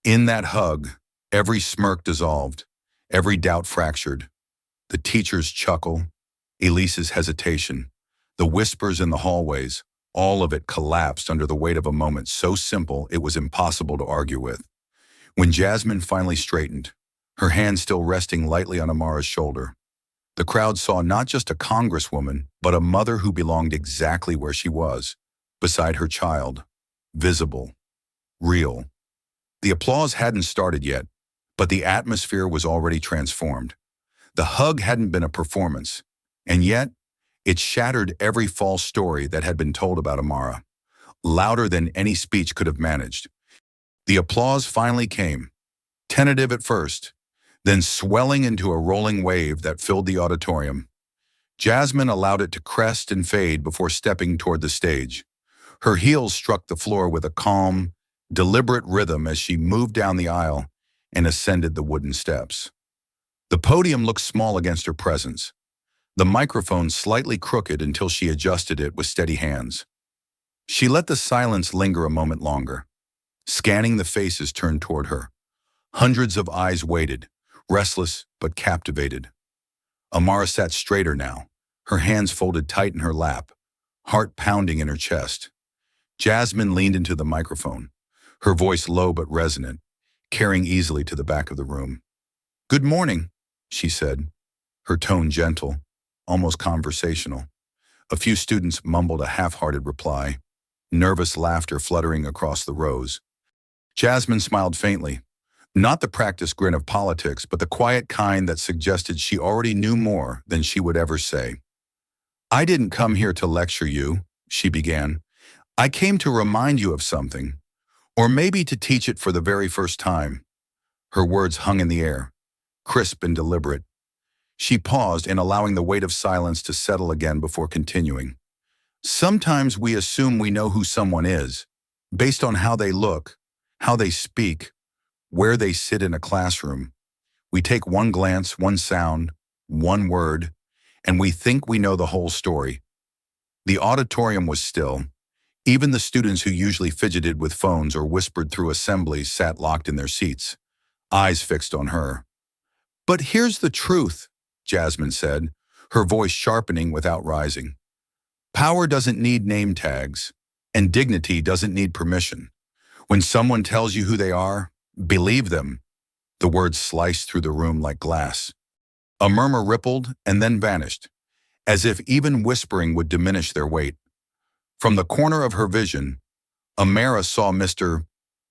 In that hug, every smirk dissolved, every doubt fractured. The teacher's chuckle, Elise's hesitation, the whispers in the hallways, all of it collapsed under the weight of a moment so simple it was impossible to argue with. When Jasmine finally straightened, her hand still resting lightly on Amara's shoulder, The crowd saw not just a congresswoman, but a mother who belonged exactly where she was, beside her child, visible, real. The applause hadn't started yet, but the atmosphere was already transformed. The hug hadn't been a performance, and yet it shattered every false story that had been told about Amara, louder than any speech could have managed. The applause finally came, tentative at first, then swelling into a rolling wave that filled the auditorium. Jasmine allowed it to crest and fade before stepping toward the stage. Her heels struck the floor with a calm, deliberate rhythm as she moved down the aisle and ascended the wooden steps. The podium looked small against her presence, the microphone slightly crooked until she adjusted it with steady hands. She let the silence linger a moment longer, scanning the faces turned toward her. Hundreds of eyes waited, restless but captivated. Amara sat straighter now, her hands folded tight in her lap, heart pounding in her chest. Jasmine leaned into the microphone, her voice low but resonant, carrying easily to the back of the room. "Good morning," she said, her tone gentle, almost conversational. A few students mumbled a half-hearted reply, nervous laughter fluttering across the rows. Jasmine smiled faintly, not the practiced grin of politics, but the quiet kind that suggested she already knew more than she would ever say. "I didn't come here to lecture you," she began. "I came to remind you of something, or maybe to teach it for the very first time." Her words hung in the air, crisp and deliberate. She paused in allowing the weight of silence to settle again before continuing. "Sometimes we assume we know who someone is, based on how they look, how they speak, where they sit in a classroom. We take one glance, one sound, one word, and we think we know the whole story." The auditorium was still. Even the students who usually fidgeted with phones or whispered through assemblies sat locked in their seats, eyes fixed on her. "But here's the truth," Jasmine said, her voice sharpening without rising. "Power doesn't need name tags, and dignity doesn't need permission. When someone tells you who they are, believe them." The words sliced through the room like glass. A murmur rippled and then vanished, as if even whispering would diminish their weight. From the corner of her vision, Amara saw Mr.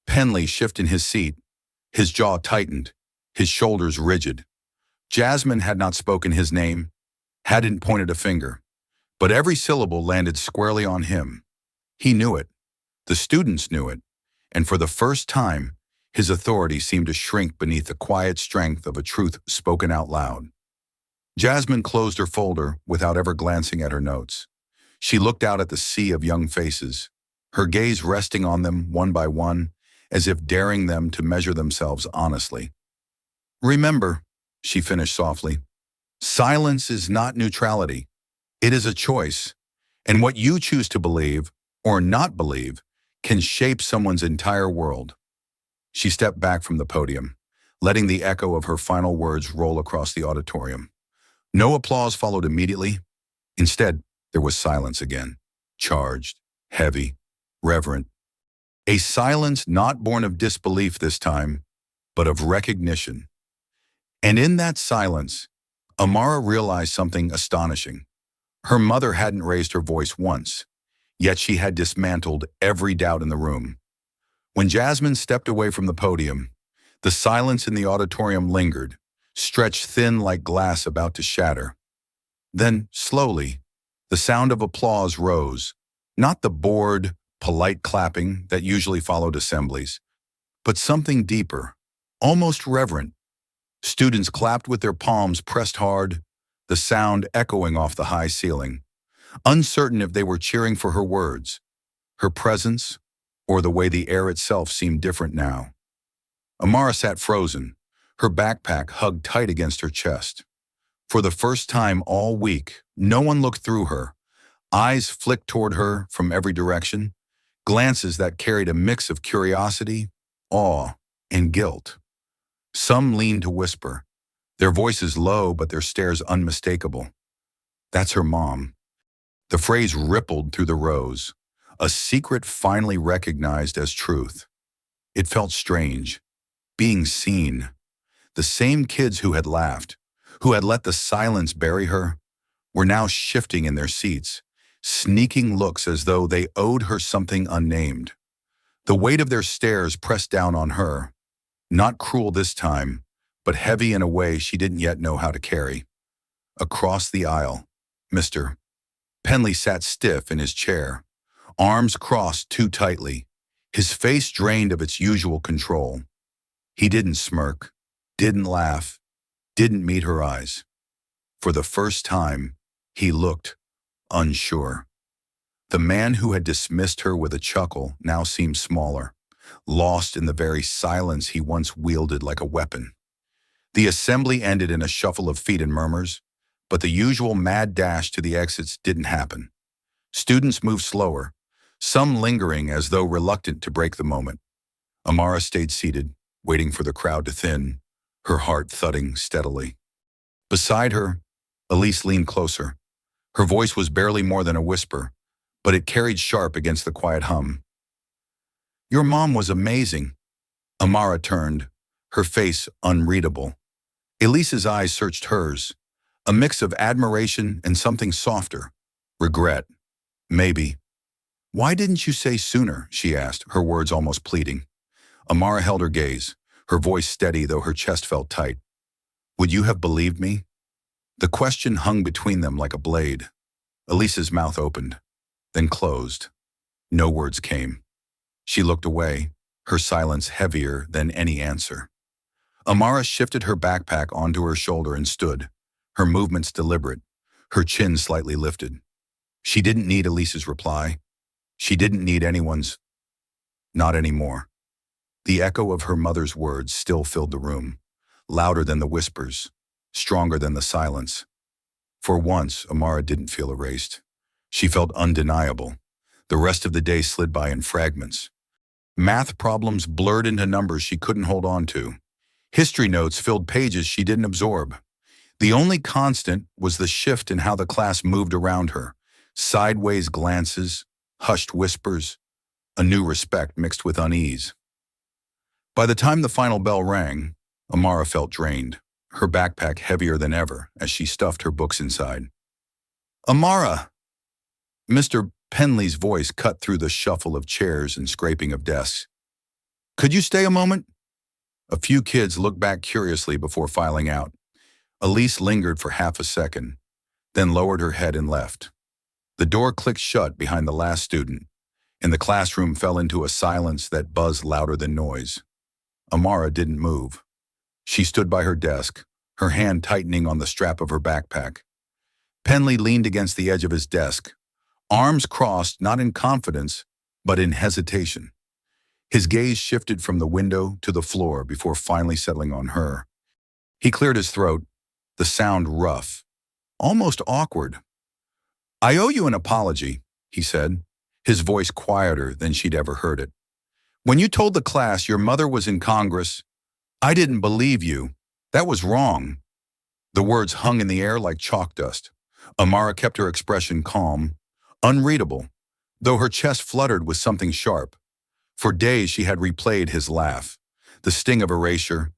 Penley shift in his seat, his jaw tightened, his shoulders rigid. Jasmine had not spoken his name, hadn't pointed a finger, but every syllable landed squarely on him. He knew it. The students knew it. And for the first time, his authority seemed to shrink beneath the quiet strength of a truth spoken out loud. Jasmine closed her folder without ever glancing at her notes. She looked out at the sea of young faces, her gaze resting on them one by one, as if daring them to measure themselves honestly. "Remember," she finished softly, "silence is not neutrality. It is a choice, and what you choose to believe, or not believe, can shape someone's entire world." She stepped back from the podium, letting the echo of her final words roll across the auditorium. No applause followed immediately. Instead, there was silence again, charged, heavy, reverent. A silence not born of disbelief this time, but of recognition. And in that silence, Amara realized something astonishing. Her mother hadn't raised her voice once, yet she had dismantled every doubt in the room. When Jasmine stepped away from the podium, the silence in the auditorium lingered, stretched thin like glass about to shatter. Then, slowly, the sound of applause rose, not the bored, polite clapping that usually followed assemblies, but something deeper, almost reverent. Students clapped with their palms pressed hard, the sound echoing off the high ceiling, uncertain if they were cheering for her words, her presence, or the way the air itself seemed different now. Amara sat frozen, her backpack hugged tight against her chest. For the first time all week, no one looked through her. Eyes flicked toward her from every direction, glances that carried a mix of curiosity, awe, and guilt. Some leaned to whisper, their voices low but their stares unmistakable. "That's her mom." The phrase rippled through the rows, a secret finally recognized as truth. It felt strange, being seen. The same kids who had laughed, who had let the silence bury her, were now shifting in their seats, sneaking looks as though they owed her something unnamed. The weight of their stares pressed down on her, not cruel this time, but heavy in a way she didn't yet know how to carry. Across the aisle, Mr. Penley sat stiff in his chair, arms crossed too tightly, his face drained of its usual control. He didn't smirk, didn't laugh, didn't meet her eyes. For the first time, he looked unsure. The man who had dismissed her with a chuckle now seemed smaller, lost in the very silence he once wielded like a weapon. The assembly ended in a shuffle of feet and murmurs, but the usual mad dash to the exits didn't happen. Students moved slower, some lingering as though reluctant to break the moment. Amara stayed seated, waiting for the crowd to thin, her heart thudding steadily. Beside her, Elise leaned closer. Her voice was barely more than a whisper, but it carried sharp against the quiet hum. "Your mom was amazing." Amara turned, her face unreadable. Elise's eyes searched hers, a mix of admiration and something softer. Regret. Maybe. "Why didn't you say sooner?" she asked, her words almost pleading. Amara held her gaze, her voice steady though her chest felt tight. "Would you have believed me?" The question hung between them like a blade. Elise's mouth opened, then closed. No words came. She looked away, her silence heavier than any answer. Amara shifted her backpack onto her shoulder and stood, her movements deliberate, her chin slightly lifted. She didn't need Elise's reply. She didn't need anyone's. Not anymore. The echo of her mother's words still filled the room, louder than the whispers, stronger than the silence. For once, Amara didn't feel erased. She felt undeniable. The rest of the day slid by in fragments. Math problems blurred into numbers she couldn't hold on to. History notes filled pages she didn't absorb. The only constant was the shift in how the class moved around her. Sideways glances, hushed whispers, a new respect mixed with unease. By the time the final bell rang, Amara felt drained, her backpack heavier than ever as she stuffed her books inside. "Amara!" Mr. Penley's voice cut through the shuffle of chairs and scraping of desks. "Could you stay a moment?" A few kids looked back curiously before filing out. Elise lingered for half a second, then lowered her head and left. The door clicked shut behind the last student, and the classroom fell into a silence that buzzed louder than noise. Amara didn't move. She stood by her desk, her hand tightening on the strap of her backpack. Penley leaned against the edge of his desk, arms crossed not in confidence, but in hesitation. His gaze shifted from the window to the floor before finally settling on her. He cleared his throat, the sound rough, almost awkward. "I owe you an apology," he said, his voice quieter than she'd ever heard it. "When you told the class your mother was in Congress, I didn't believe you. That was wrong." The words hung in the air like chalk dust. Amara kept her expression calm, unreadable, though her chest fluttered with something sharp. For days she had replayed his laugh, the sting of erasure.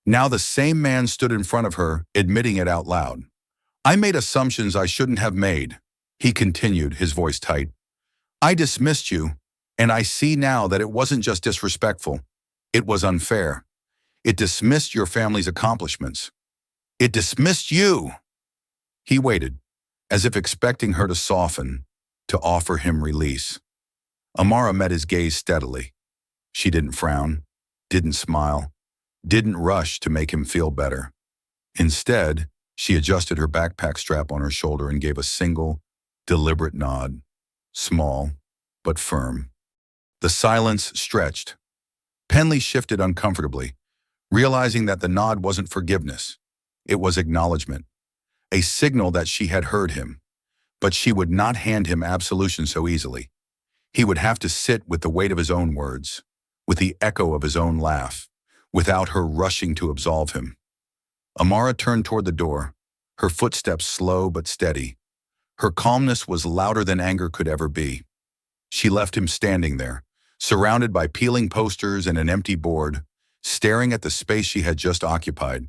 Now the same man stood in front of her, admitting it out loud. "I made assumptions I shouldn't have made," he continued, his voice tight. "I dismissed you, and I see now that it wasn't just disrespectful. It was unfair. It dismissed your family's accomplishments. It dismissed you." He waited, as if expecting her to soften, to offer him release. Amara met his gaze steadily. She didn't frown, didn't smile, didn't rush to make him feel better. Instead, she adjusted her backpack strap on her shoulder and gave a single, deliberate nod, small but firm. The silence stretched. Penley shifted uncomfortably, realizing that the nod wasn't forgiveness. It was acknowledgement, a signal that she had heard him. But she would not hand him absolution so easily. He would have to sit with the weight of his own words, with the echo of his own laugh, without her rushing to absolve him. Amara turned toward the door, her footsteps slow but steady. Her calmness was louder than anger could ever be. She left him standing there, surrounded by peeling posters and an empty board, staring at the space she had just occupied.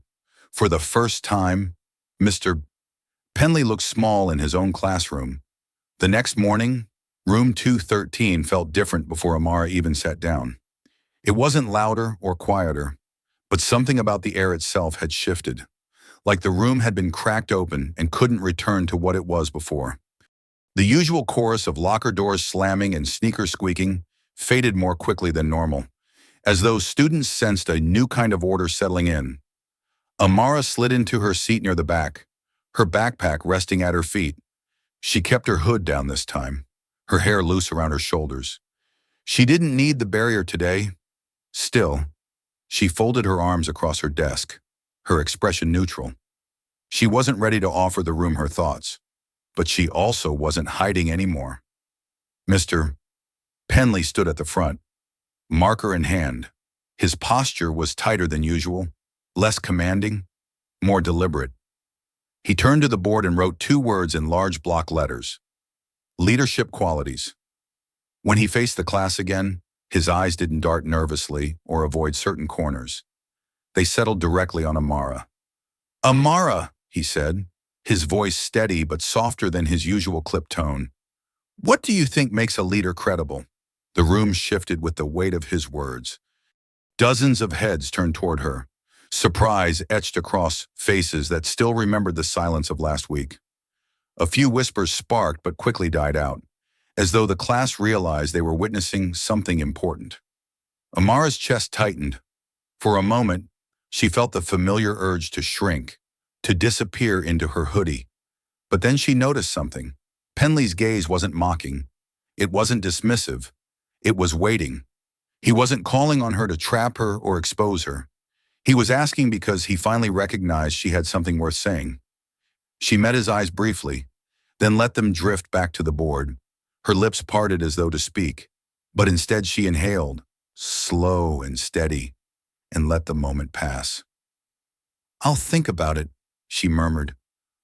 For the first time, Mr. Penley looked small in his own classroom. The next morning, room 213 felt different before Amara even sat down. It wasn't louder or quieter, but something about the air itself had shifted, like the room had been cracked open and couldn't return to what it was before. The usual chorus of locker doors slamming and sneakers squeaking faded more quickly than normal, as though students sensed a new kind of order settling in. Amara slid into her seat near the back, her backpack resting at her feet. She kept her hood down this time, her hair loose around her shoulders. She didn't need the barrier today. Still, she folded her arms across her desk, her expression neutral. She wasn't ready to offer the room her thoughts, but she also wasn't hiding anymore. Mr. Penley stood at the front, marker in hand. His posture was tighter than usual, less commanding, more deliberate. He turned to the board and wrote 2 words in large block letters: leadership qualities. When he faced the class again, his eyes didn't dart nervously or avoid certain corners. They settled directly on Amara. "Amara," he said, his voice steady but softer than his usual clipped tone. "What do you think makes a leader credible?" The room shifted with the weight of his words. Dozens of heads turned toward her, surprise etched across faces that still remembered the silence of last week. A few whispers sparked but quickly died out, as though the class realized they were witnessing something important. Amara's chest tightened. For a moment, she felt the familiar urge to shrink, to disappear into her hoodie. But then she noticed something. Penley's gaze wasn't mocking. It wasn't dismissive. It was waiting. He wasn't calling on her to trap her or expose her. He was asking because he finally recognized she had something worth saying. She met his eyes briefly, then let them drift back to the board. Her lips parted as though to speak, but instead she inhaled, slow and steady, and let the moment pass. "I'll think about it," she murmured,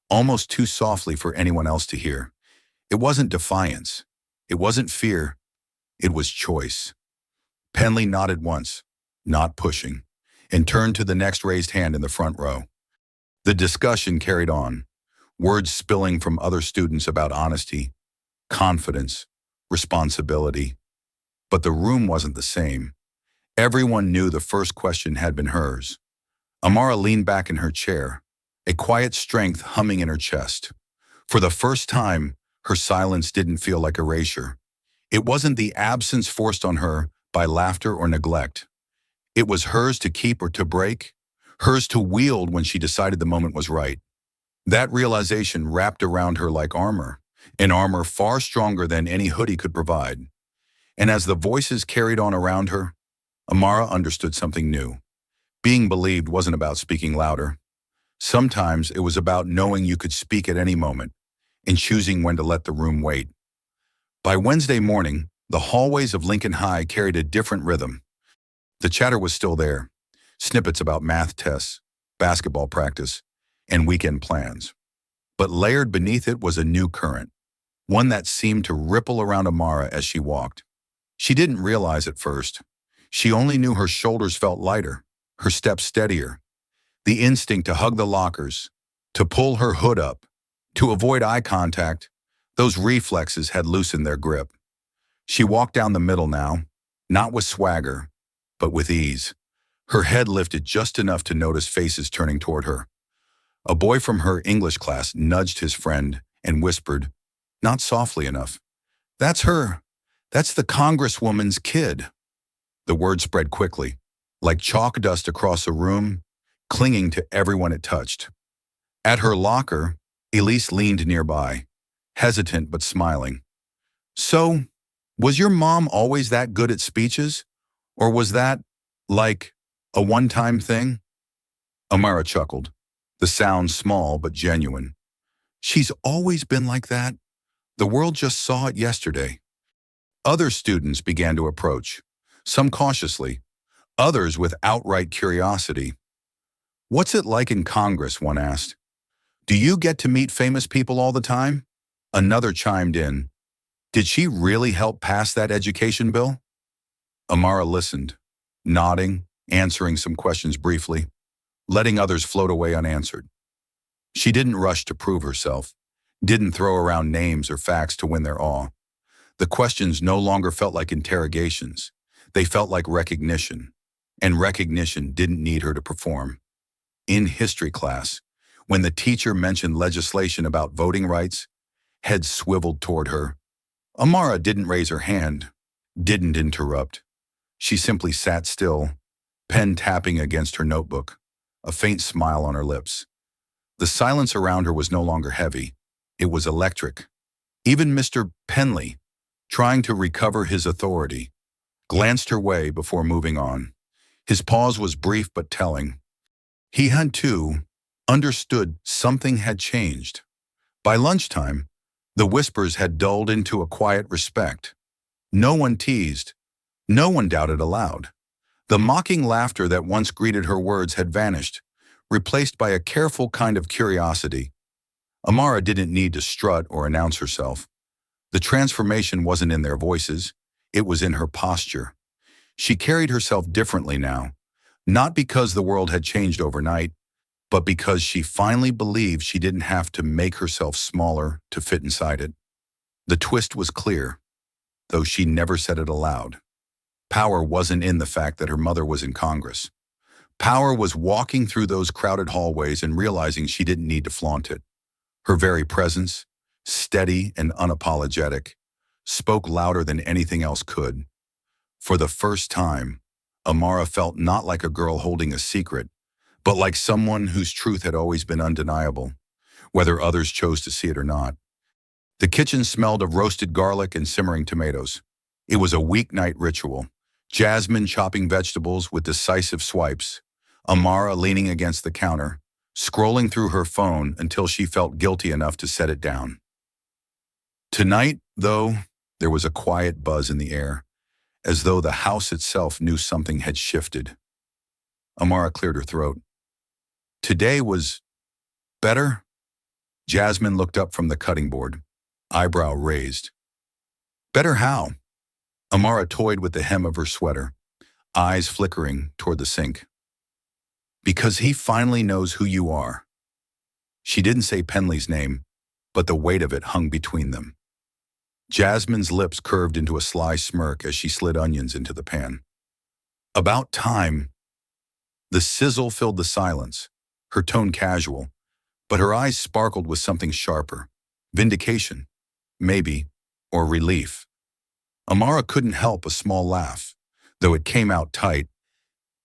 almost too softly for anyone else to hear. It wasn't defiance. It wasn't fear. It was choice. Penley nodded once, not pushing, and turned to the next raised hand in the front row. The discussion carried on, words spilling from other students about honesty, confidence, responsibility. But the room wasn't the same. Everyone knew the first question had been hers. Amara leaned back in her chair, a quiet strength humming in her chest. For the first time, her silence didn't feel like erasure. It wasn't the absence forced on her by laughter or neglect. It was hers to keep or to break, hers to wield when she decided the moment was right. That realization wrapped around her like armor, an armor far stronger than any hoodie could provide. And as the voices carried on around her, Amara understood something new. Being believed wasn't about speaking louder. Sometimes it was about knowing you could speak at any moment and choosing when to let the room wait. By Wednesday morning, the hallways of Lincoln High carried a different rhythm. The chatter was still there, snippets about math tests, basketball practice, and weekend plans. But layered beneath it was a new current, one that seemed to ripple around Amara as she walked. She didn't realize at first. She only knew her shoulders felt lighter, her steps steadier. The instinct to hug the lockers, to pull her hood up, to avoid eye contact, those reflexes had loosened their grip. She walked down the middle now, not with swagger, but with ease. Her head lifted just enough to notice faces turning toward her. A boy from her English class nudged his friend and whispered, not softly enough, "That's her. That's the congresswoman's kid." The word spread quickly, like chalk dust across a room, clinging to everyone it touched. At her locker, Elise leaned nearby, hesitant but smiling. "So, was your mom always that good at speeches? Or was that, like, a one-time thing?" Amara chuckled, the sound small but genuine. "She's always been like that. The world just saw it yesterday." Other students began to approach, some cautiously, others with outright curiosity. "What's it like in Congress?" one asked. "Do you get to meet famous people all the time?" Another chimed in. "Did she really help pass that education bill?" Amara listened, nodding, answering some questions briefly, letting others float away unanswered. She didn't rush to prove herself, didn't throw around names or facts to win their awe. The questions no longer felt like interrogations. They felt like recognition. And recognition didn't need her to perform. In history class, when the teacher mentioned legislation about voting rights, heads swiveled toward her. Amara didn't raise her hand, didn't interrupt. She simply sat still, pen tapping against her notebook, a faint smile on her lips. The silence around her was no longer heavy. It was electric. Even Mr. Penley, trying to recover his authority, glanced her way before moving on. His pause was brief but telling. He had, too, understood something had changed. By lunchtime, the whispers had dulled into a quiet respect. No one teased. No one doubted aloud. The mocking laughter that once greeted her words had vanished, replaced by a careful kind of curiosity. Amara didn't need to strut or announce herself. The transformation wasn't in their voices. It was in her posture. She carried herself differently now, not because the world had changed overnight, but because she finally believed she didn't have to make herself smaller to fit inside it. The twist was clear, though she never said it aloud. Power wasn't in the fact that her mother was in Congress. Power was walking through those crowded hallways and realizing she didn't need to flaunt it. Her very presence, steady and unapologetic, spoke louder than anything else could. For the first time, Amara felt not like a girl holding a secret, but like someone whose truth had always been undeniable, whether others chose to see it or not. The kitchen smelled of roasted garlic and simmering tomatoes. It was a weeknight ritual. Jasmine chopping vegetables with decisive swipes, Amara leaning against the counter, scrolling through her phone until she felt guilty enough to set it down. Tonight, though, there was a quiet buzz in the air, as though the house itself knew something had shifted. Amara cleared her throat. Today was better? Jasmine looked up from the cutting board, eyebrow raised. Better how? Amara toyed with the hem of her sweater, eyes flickering toward the sink. Because he finally knows who you are. She didn't say Penley's name, but the weight of it hung between them. Jasmine's lips curved into a sly smirk as she slid onions into the pan. About time. The sizzle filled the silence, her tone casual, but her eyes sparkled with something sharper. Vindication, maybe, or relief. Amara couldn't help a small laugh, though it came out tight.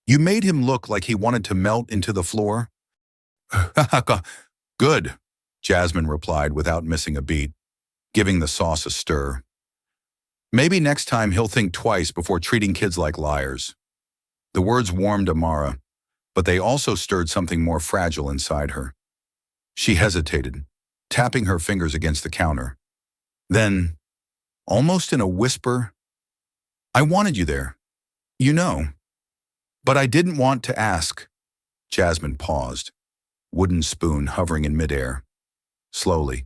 You made him look like he wanted to melt into the floor? Good, Jasmine replied without missing a beat, giving the sauce a stir. Maybe next time he'll think twice before treating kids like liars. The words warmed Amara, but they also stirred something more fragile inside her. She hesitated, tapping her fingers against the counter. Then, almost in a whisper, I wanted you there. You know. But I didn't want to ask. Jasmine paused, wooden spoon hovering in midair. Slowly,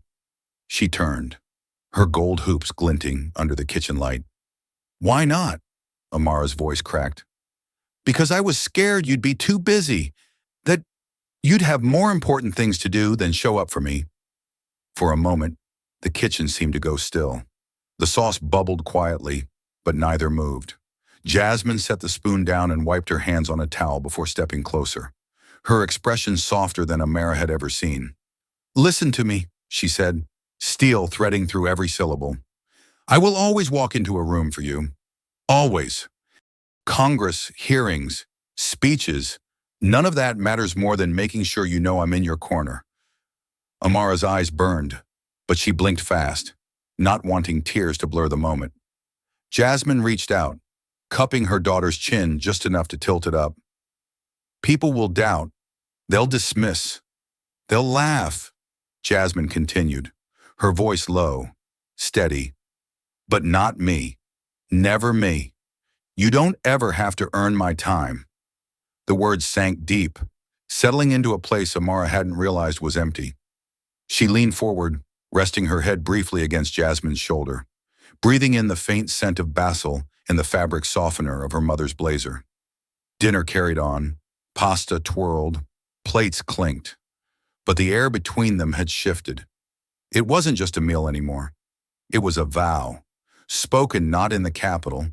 she turned, her gold hoops glinting under the kitchen light. Why not? Amara's voice cracked. Because I was scared you'd be too busy, that you'd have more important things to do than show up for me. For a moment, the kitchen seemed to go still. The sauce bubbled quietly, but neither moved. Jasmine set the spoon down and wiped her hands on a towel before stepping closer, her expression softer than Amara had ever seen. Listen to me, she said, steel threading through every syllable. I will always walk into a room for you. Always. Congress, hearings, speeches, none of that matters more than making sure you know I'm in your corner. Amara's eyes burned, but she blinked fast, not wanting tears to blur the moment. Jasmine reached out, cupping her daughter's chin just enough to tilt it up. People will doubt. They'll dismiss. They'll laugh, Jasmine continued, her voice low, steady. But not me. Never me. You don't ever have to earn my time. The words sank deep, settling into a place Amara hadn't realized was empty. She leaned forward, resting her head briefly against Jasmine's shoulder, breathing in the faint scent of basil and the fabric softener of her mother's blazer. Dinner carried on, pasta twirled, plates clinked. But the air between them had shifted. It wasn't just a meal anymore. It was a vow, spoken not in the Capitol,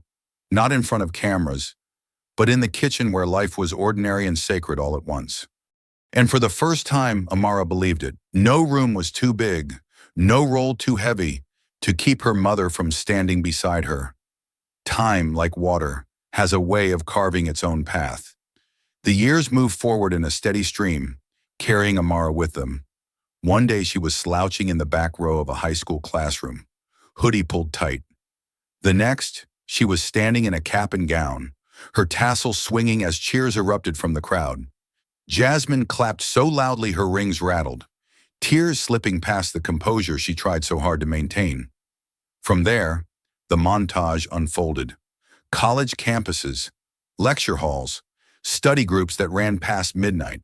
not in front of cameras, but in the kitchen where life was ordinary and sacred all at once. And for the first time, Amara believed it. No room was too big, no role too heavy to keep her mother from standing beside her. Time, like water, has a way of carving its own path. The years moved forward in a steady stream, carrying Amara with them. One day she was slouching in the back row of a high school classroom, hoodie pulled tight. The next, she was standing in a cap and gown, her tassels swinging as cheers erupted from the crowd. Jasmine clapped so loudly her rings rattled, tears slipping past the composure she tried so hard to maintain. From there, the montage unfolded. College campuses, lecture halls, study groups that ran past midnight.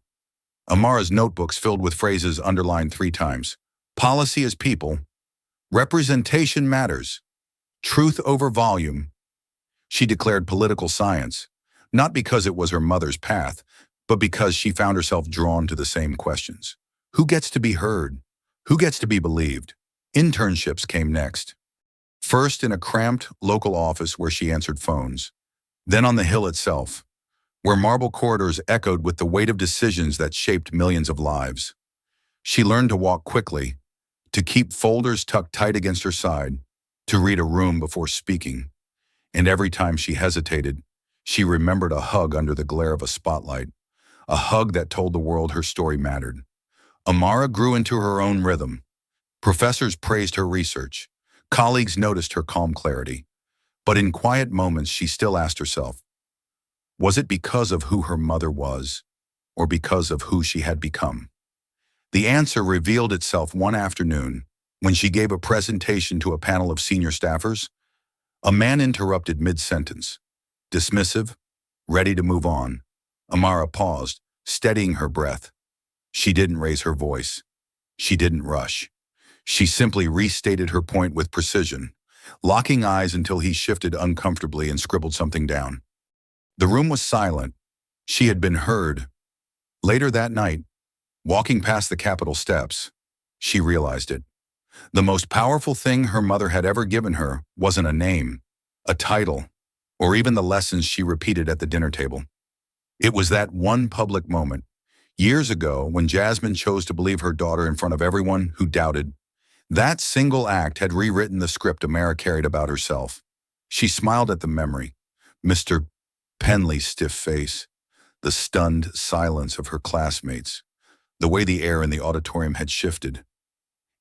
Amara's notebooks filled with phrases underlined 3 times. Policy is people. Representation matters. Truth over volume. She declared political science, not because it was her mother's path, but because she found herself drawn to the same questions. Who gets to be heard? Who gets to be believed? Internships came next. First in a cramped local office where she answered phones. Then on the Hill itself, where marble corridors echoed with the weight of decisions that shaped millions of lives. She learned to walk quickly, to keep folders tucked tight against her side, to read a room before speaking. And every time she hesitated, she remembered a hug under the glare of a spotlight, a hug that told the world her story mattered. Amara grew into her own rhythm. Professors praised her research. Colleagues noticed her calm clarity. But in quiet moments, she still asked herself, was it because of who her mother was, or because of who she had become? The answer revealed itself one afternoon when she gave a presentation to a panel of senior staffers. A man interrupted mid-sentence, dismissive, ready to move on. Amara paused, steadying her breath. She didn't raise her voice. She didn't rush. She simply restated her point with precision, locking eyes until he shifted uncomfortably and scribbled something down. The room was silent. She had been heard. Later that night, walking past the Capitol steps, she realized it. The most powerful thing her mother had ever given her wasn't a name, a title, or even the lessons she repeated at the dinner table. It was that one public moment, years ago, when Jasmine chose to believe her daughter in front of everyone who doubted. That single act had rewritten the script Amara carried about herself. She smiled at the memory. Mr. Penley's stiff face, the stunned silence of her classmates, the way the air in the auditorium had shifted.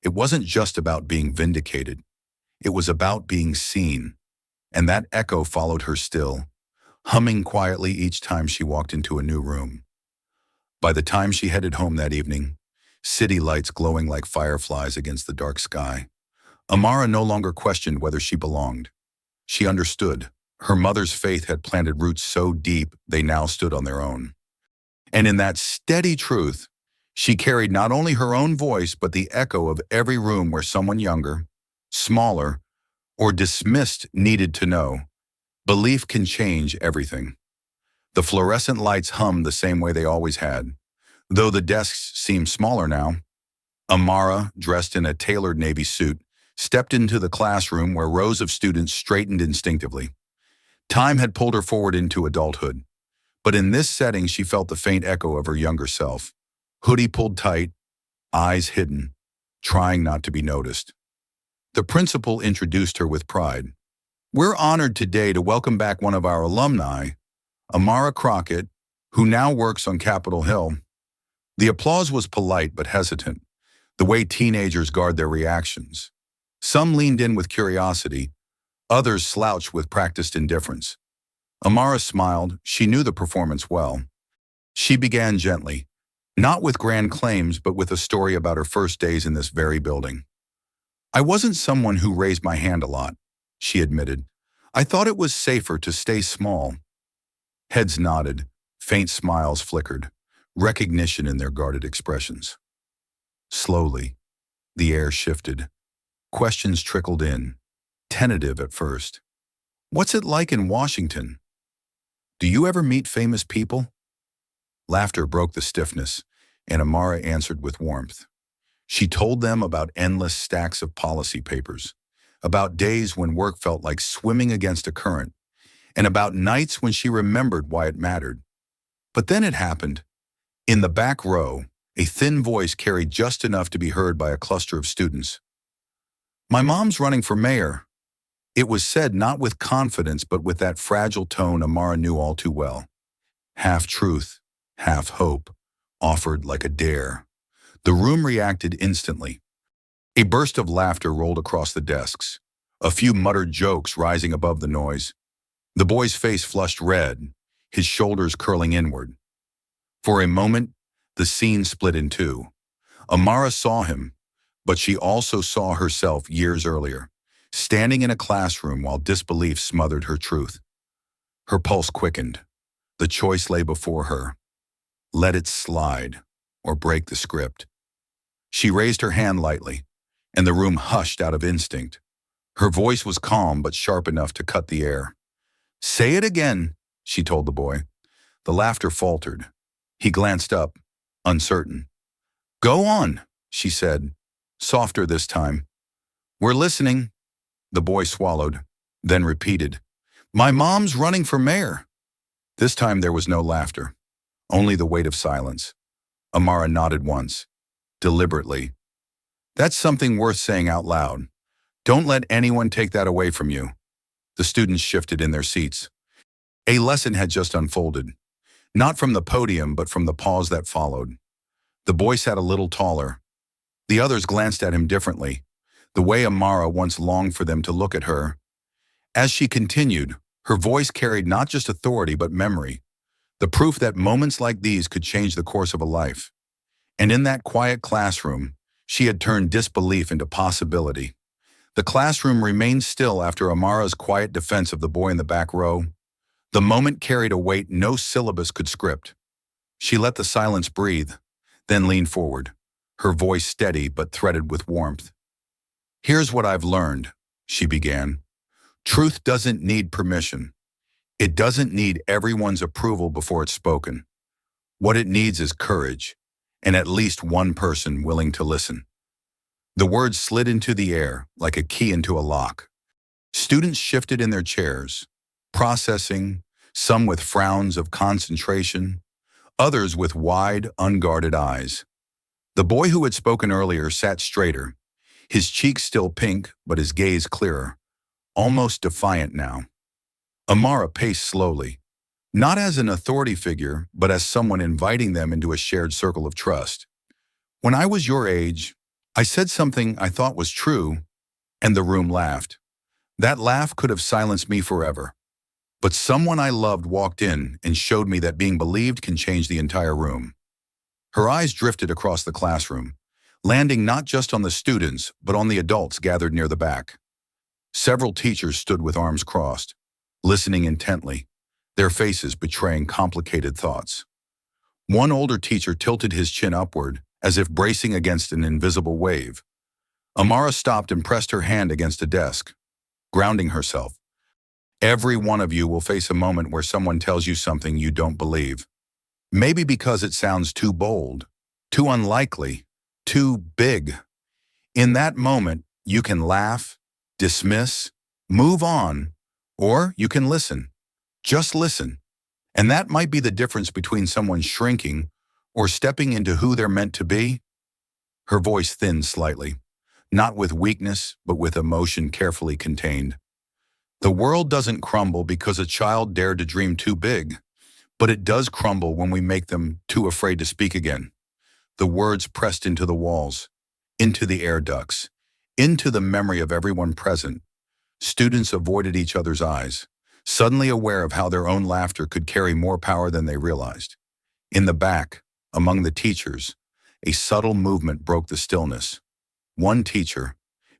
It wasn't just about being vindicated. It was about being seen. And that echo followed her still, humming quietly each time she walked into a new room. By the time she headed home that evening, city lights glowing like fireflies against the dark sky, Amara no longer questioned whether she belonged. She understood. Her mother's faith had planted roots so deep they now stood on their own. And in that steady truth, she carried not only her own voice, but the echo of every room where someone younger, smaller, or dismissed needed to know. Belief can change everything. The fluorescent lights hummed the same way they always had, though the desks seemed smaller now. Amara, dressed in a tailored navy suit, stepped into the classroom where rows of students straightened instinctively. Time had pulled her forward into adulthood, but in this setting she felt the faint echo of her younger self. Hoodie pulled tight, eyes hidden, trying not to be noticed. The principal introduced her with pride. We're honored today to welcome back one of our alumni, Amara Crockett, who now works on Capitol Hill. The applause was polite but hesitant, the way teenagers guard their reactions. Some leaned in with curiosity, others slouched with practiced indifference. Amara smiled. She knew the performance well. She began gently, not with grand claims, but with a story about her first days in this very building. I wasn't someone who raised my hand a lot, she admitted. I thought it was safer to stay small. Heads nodded, faint smiles flickered, recognition in their guarded expressions. Slowly, the air shifted. Questions trickled in, tentative at first. What's it like in Washington? Do you ever meet famous people? Laughter broke the stiffness. and Amara answered with warmth. She told them about endless stacks of policy papers, about days when work felt like swimming against a current, and about nights when she remembered why it mattered. But then it happened. In the back row, a thin voice carried just enough to be heard by a cluster of students. "My mom's running for mayor." It was said not with confidence but with that fragile tone Amara knew all too well. Half truth, half hope, offered like a dare. The room reacted instantly. A burst of laughter rolled across the desks, a few muttered jokes rising above the noise. The boy's face flushed red, his shoulders curling inward. For a moment, the scene split in two. Amara saw him, but she also saw herself years earlier, standing in a classroom while disbelief smothered her truth. Her pulse quickened. The choice lay before her. Let it slide, or break the script. She raised her hand lightly, and the room hushed out of instinct. Her voice was calm but sharp enough to cut the air. "Say it again," she told the boy. The laughter faltered. He glanced up, uncertain. "Go on," she said, softer this time. "We're listening." The boy swallowed, then repeated, "My mom's running for mayor." This time there was no laughter, only the weight of silence. Amara nodded once, deliberately. "That's something worth saying out loud. Don't let anyone take that away from you." The students shifted in their seats. A lesson had just unfolded, not from the podium but from the pause that followed. The boy sat a little taller. The others glanced at him differently, the way Amara once longed for them to look at her. As she continued, her voice carried not just authority but memory, the proof that moments like these could change the course of a life. And in that quiet classroom, she had turned disbelief into possibility. The classroom remained still after Amara's quiet defense of the boy in the back row. The moment carried a weight no syllabus could script. She let the silence breathe, then leaned forward, her voice steady but threaded with warmth. "Here's what I've learned," she began. "Truth doesn't need permission. It doesn't need everyone's approval before it's spoken. What it needs is courage, and at least one person willing to listen." The words slid into the air like a key into a lock. Students shifted in their chairs, processing, some with frowns of concentration, others with wide, unguarded eyes. The boy who had spoken earlier sat straighter, his cheeks still pink but his gaze clearer, almost defiant now. Amara paced slowly, not as an authority figure but as someone inviting them into a shared circle of trust. "When I was your age, I said something I thought was true," and the room laughed. That laugh could have silenced me forever. But someone I loved walked in and showed me that being believed can change the entire room. Her eyes drifted across the classroom, landing not just on the students, but on the adults gathered near the back. Several teachers stood with arms crossed, listening intently, their faces betraying complicated thoughts. One older teacher tilted his chin upward, as if bracing against an invisible wave. Amara stopped and pressed her hand against a desk, grounding herself. "Every one of you will face a moment where someone tells you something you don't believe. Maybe because it sounds too bold, too unlikely, too big. In that moment, you can laugh, dismiss, move on, or you can listen. Just listen. And that might be the difference between someone shrinking or stepping into who they're meant to be." Her voice thinned slightly, not with weakness, but with emotion carefully contained. "The world doesn't crumble because a child dared to dream too big, but it does crumble when we make them too afraid to speak again." The words pressed into the walls, into the air ducts, into the memory of everyone present. Students avoided each other's eyes, suddenly aware of how their own laughter could carry more power than they realized. In the back, among the teachers, a subtle movement broke the stillness. One teacher,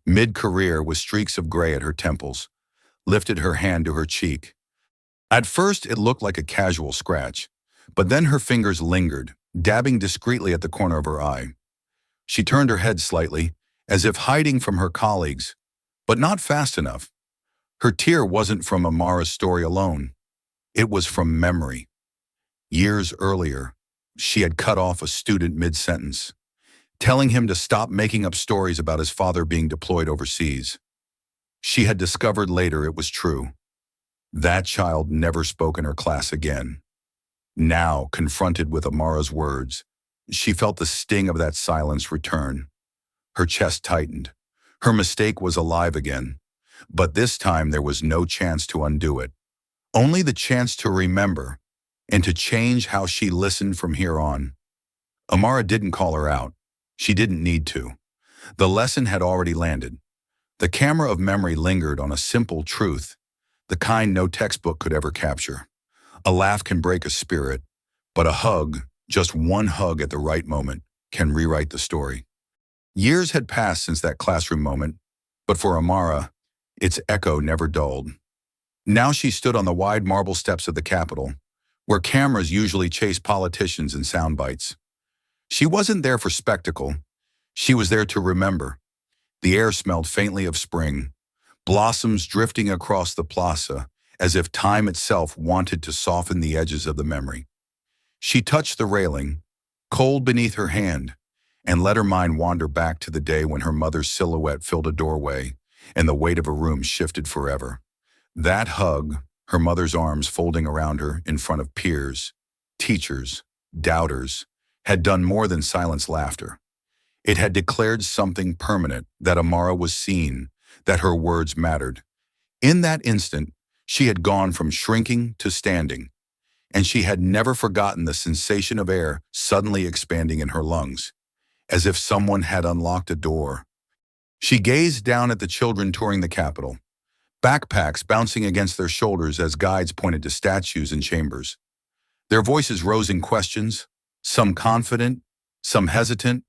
mid-career with streaks of gray at her temples, lifted her hand to her cheek. At first, it looked like a casual scratch, but then her fingers lingered, dabbing discreetly at the corner of her eye. She turned her head slightly, as if hiding from her colleagues, but not fast enough. Her tear wasn't from Amara's story alone. It was from memory. Years earlier, She had cut off a student mid-sentence, telling him to stop making up stories about his father being deployed overseas. She had discovered later it was true. That child never spoke in her class again. Now, confronted with Amara's words, she felt the sting of that silence return. Her chest tightened. Her mistake was alive again. But this time there was no chance to undo it. Only the chance to remember and to change how she listened from here on. Amara didn't call her out. She didn't need to. The lesson had already landed. The camera of memory lingered on a simple truth, the kind no textbook could ever capture. A laugh can break a spirit, but a hug, just one hug at the right moment, can rewrite the story. Years had passed since that classroom moment, but for Amara, its echo never dulled. Now she stood on the wide marble steps of the Capitol, where cameras usually chase politicians and sound bites. She wasn't there for spectacle. She was there to remember. The air smelled faintly of spring, blossoms drifting across the plaza, as if time itself wanted to soften the edges of the memory. She touched the railing, cold beneath her hand, and let her mind wander back to the day when her mother's silhouette filled a doorway and the weight of a room shifted forever. That hug, her mother's arms folding around her in front of peers, teachers, doubters, had done more than silence laughter. It had declared something permanent, that Amara was seen, that her words mattered. In that instant, she had gone from shrinking to standing, and she had never forgotten the sensation of air suddenly expanding in her lungs, as if someone had unlocked a door. She gazed down at the children touring the Capitol, backpacks bouncing against their shoulders as guides pointed to statues and chambers. Their voices rose in questions, some confident, some hesitant,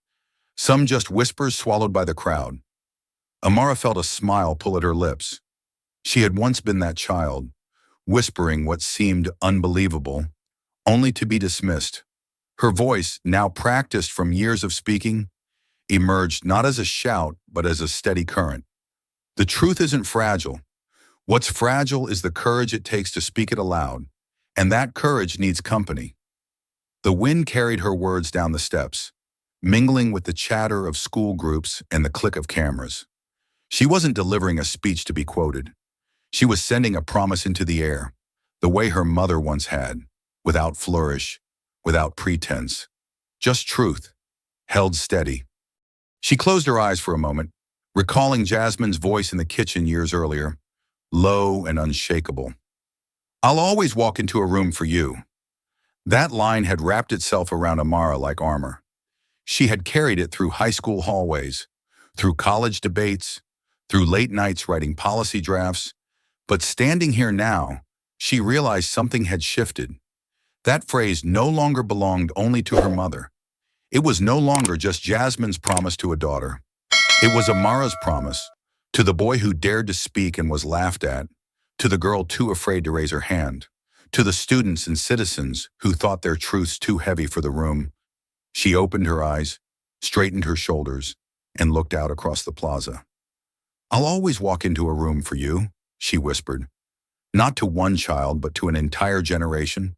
some just whispers swallowed by the crowd. Amara felt a smile pull at her lips. She had once been that child, whispering what seemed unbelievable, only to be dismissed. Her voice, now practiced from years of speaking, emerged not as a shout, but as a steady current. The truth isn't fragile. What's fragile is the courage it takes to speak it aloud, and that courage needs company. The wind carried her words down the steps, mingling with the chatter of school groups and the click of cameras. She wasn't delivering a speech to be quoted. She was sending a promise into the air, the way her mother once had, without flourish, without pretense, just truth, held steady. She closed her eyes for a moment, recalling Jasmine's voice in the kitchen years earlier, low and unshakable. "I'll always walk into a room for you." That line had wrapped itself around Amara like armor. She had carried it through high school hallways, through college debates, through late nights writing policy drafts. But standing here now, she realized something had shifted. That phrase no longer belonged only to her mother. It was no longer just Jasmine's promise to a daughter. It was Amara's promise, to the boy who dared to speak and was laughed at, to the girl too afraid to raise her hand, to the students and citizens who thought their truths too heavy for the room. She opened her eyes, straightened her shoulders, and looked out across the plaza. "I'll always walk into a room for you," she whispered. Not to one child, but to an entire generation.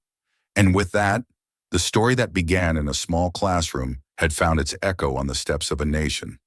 And with that, the story that began in a small classroom had found its echo on the steps of a nation.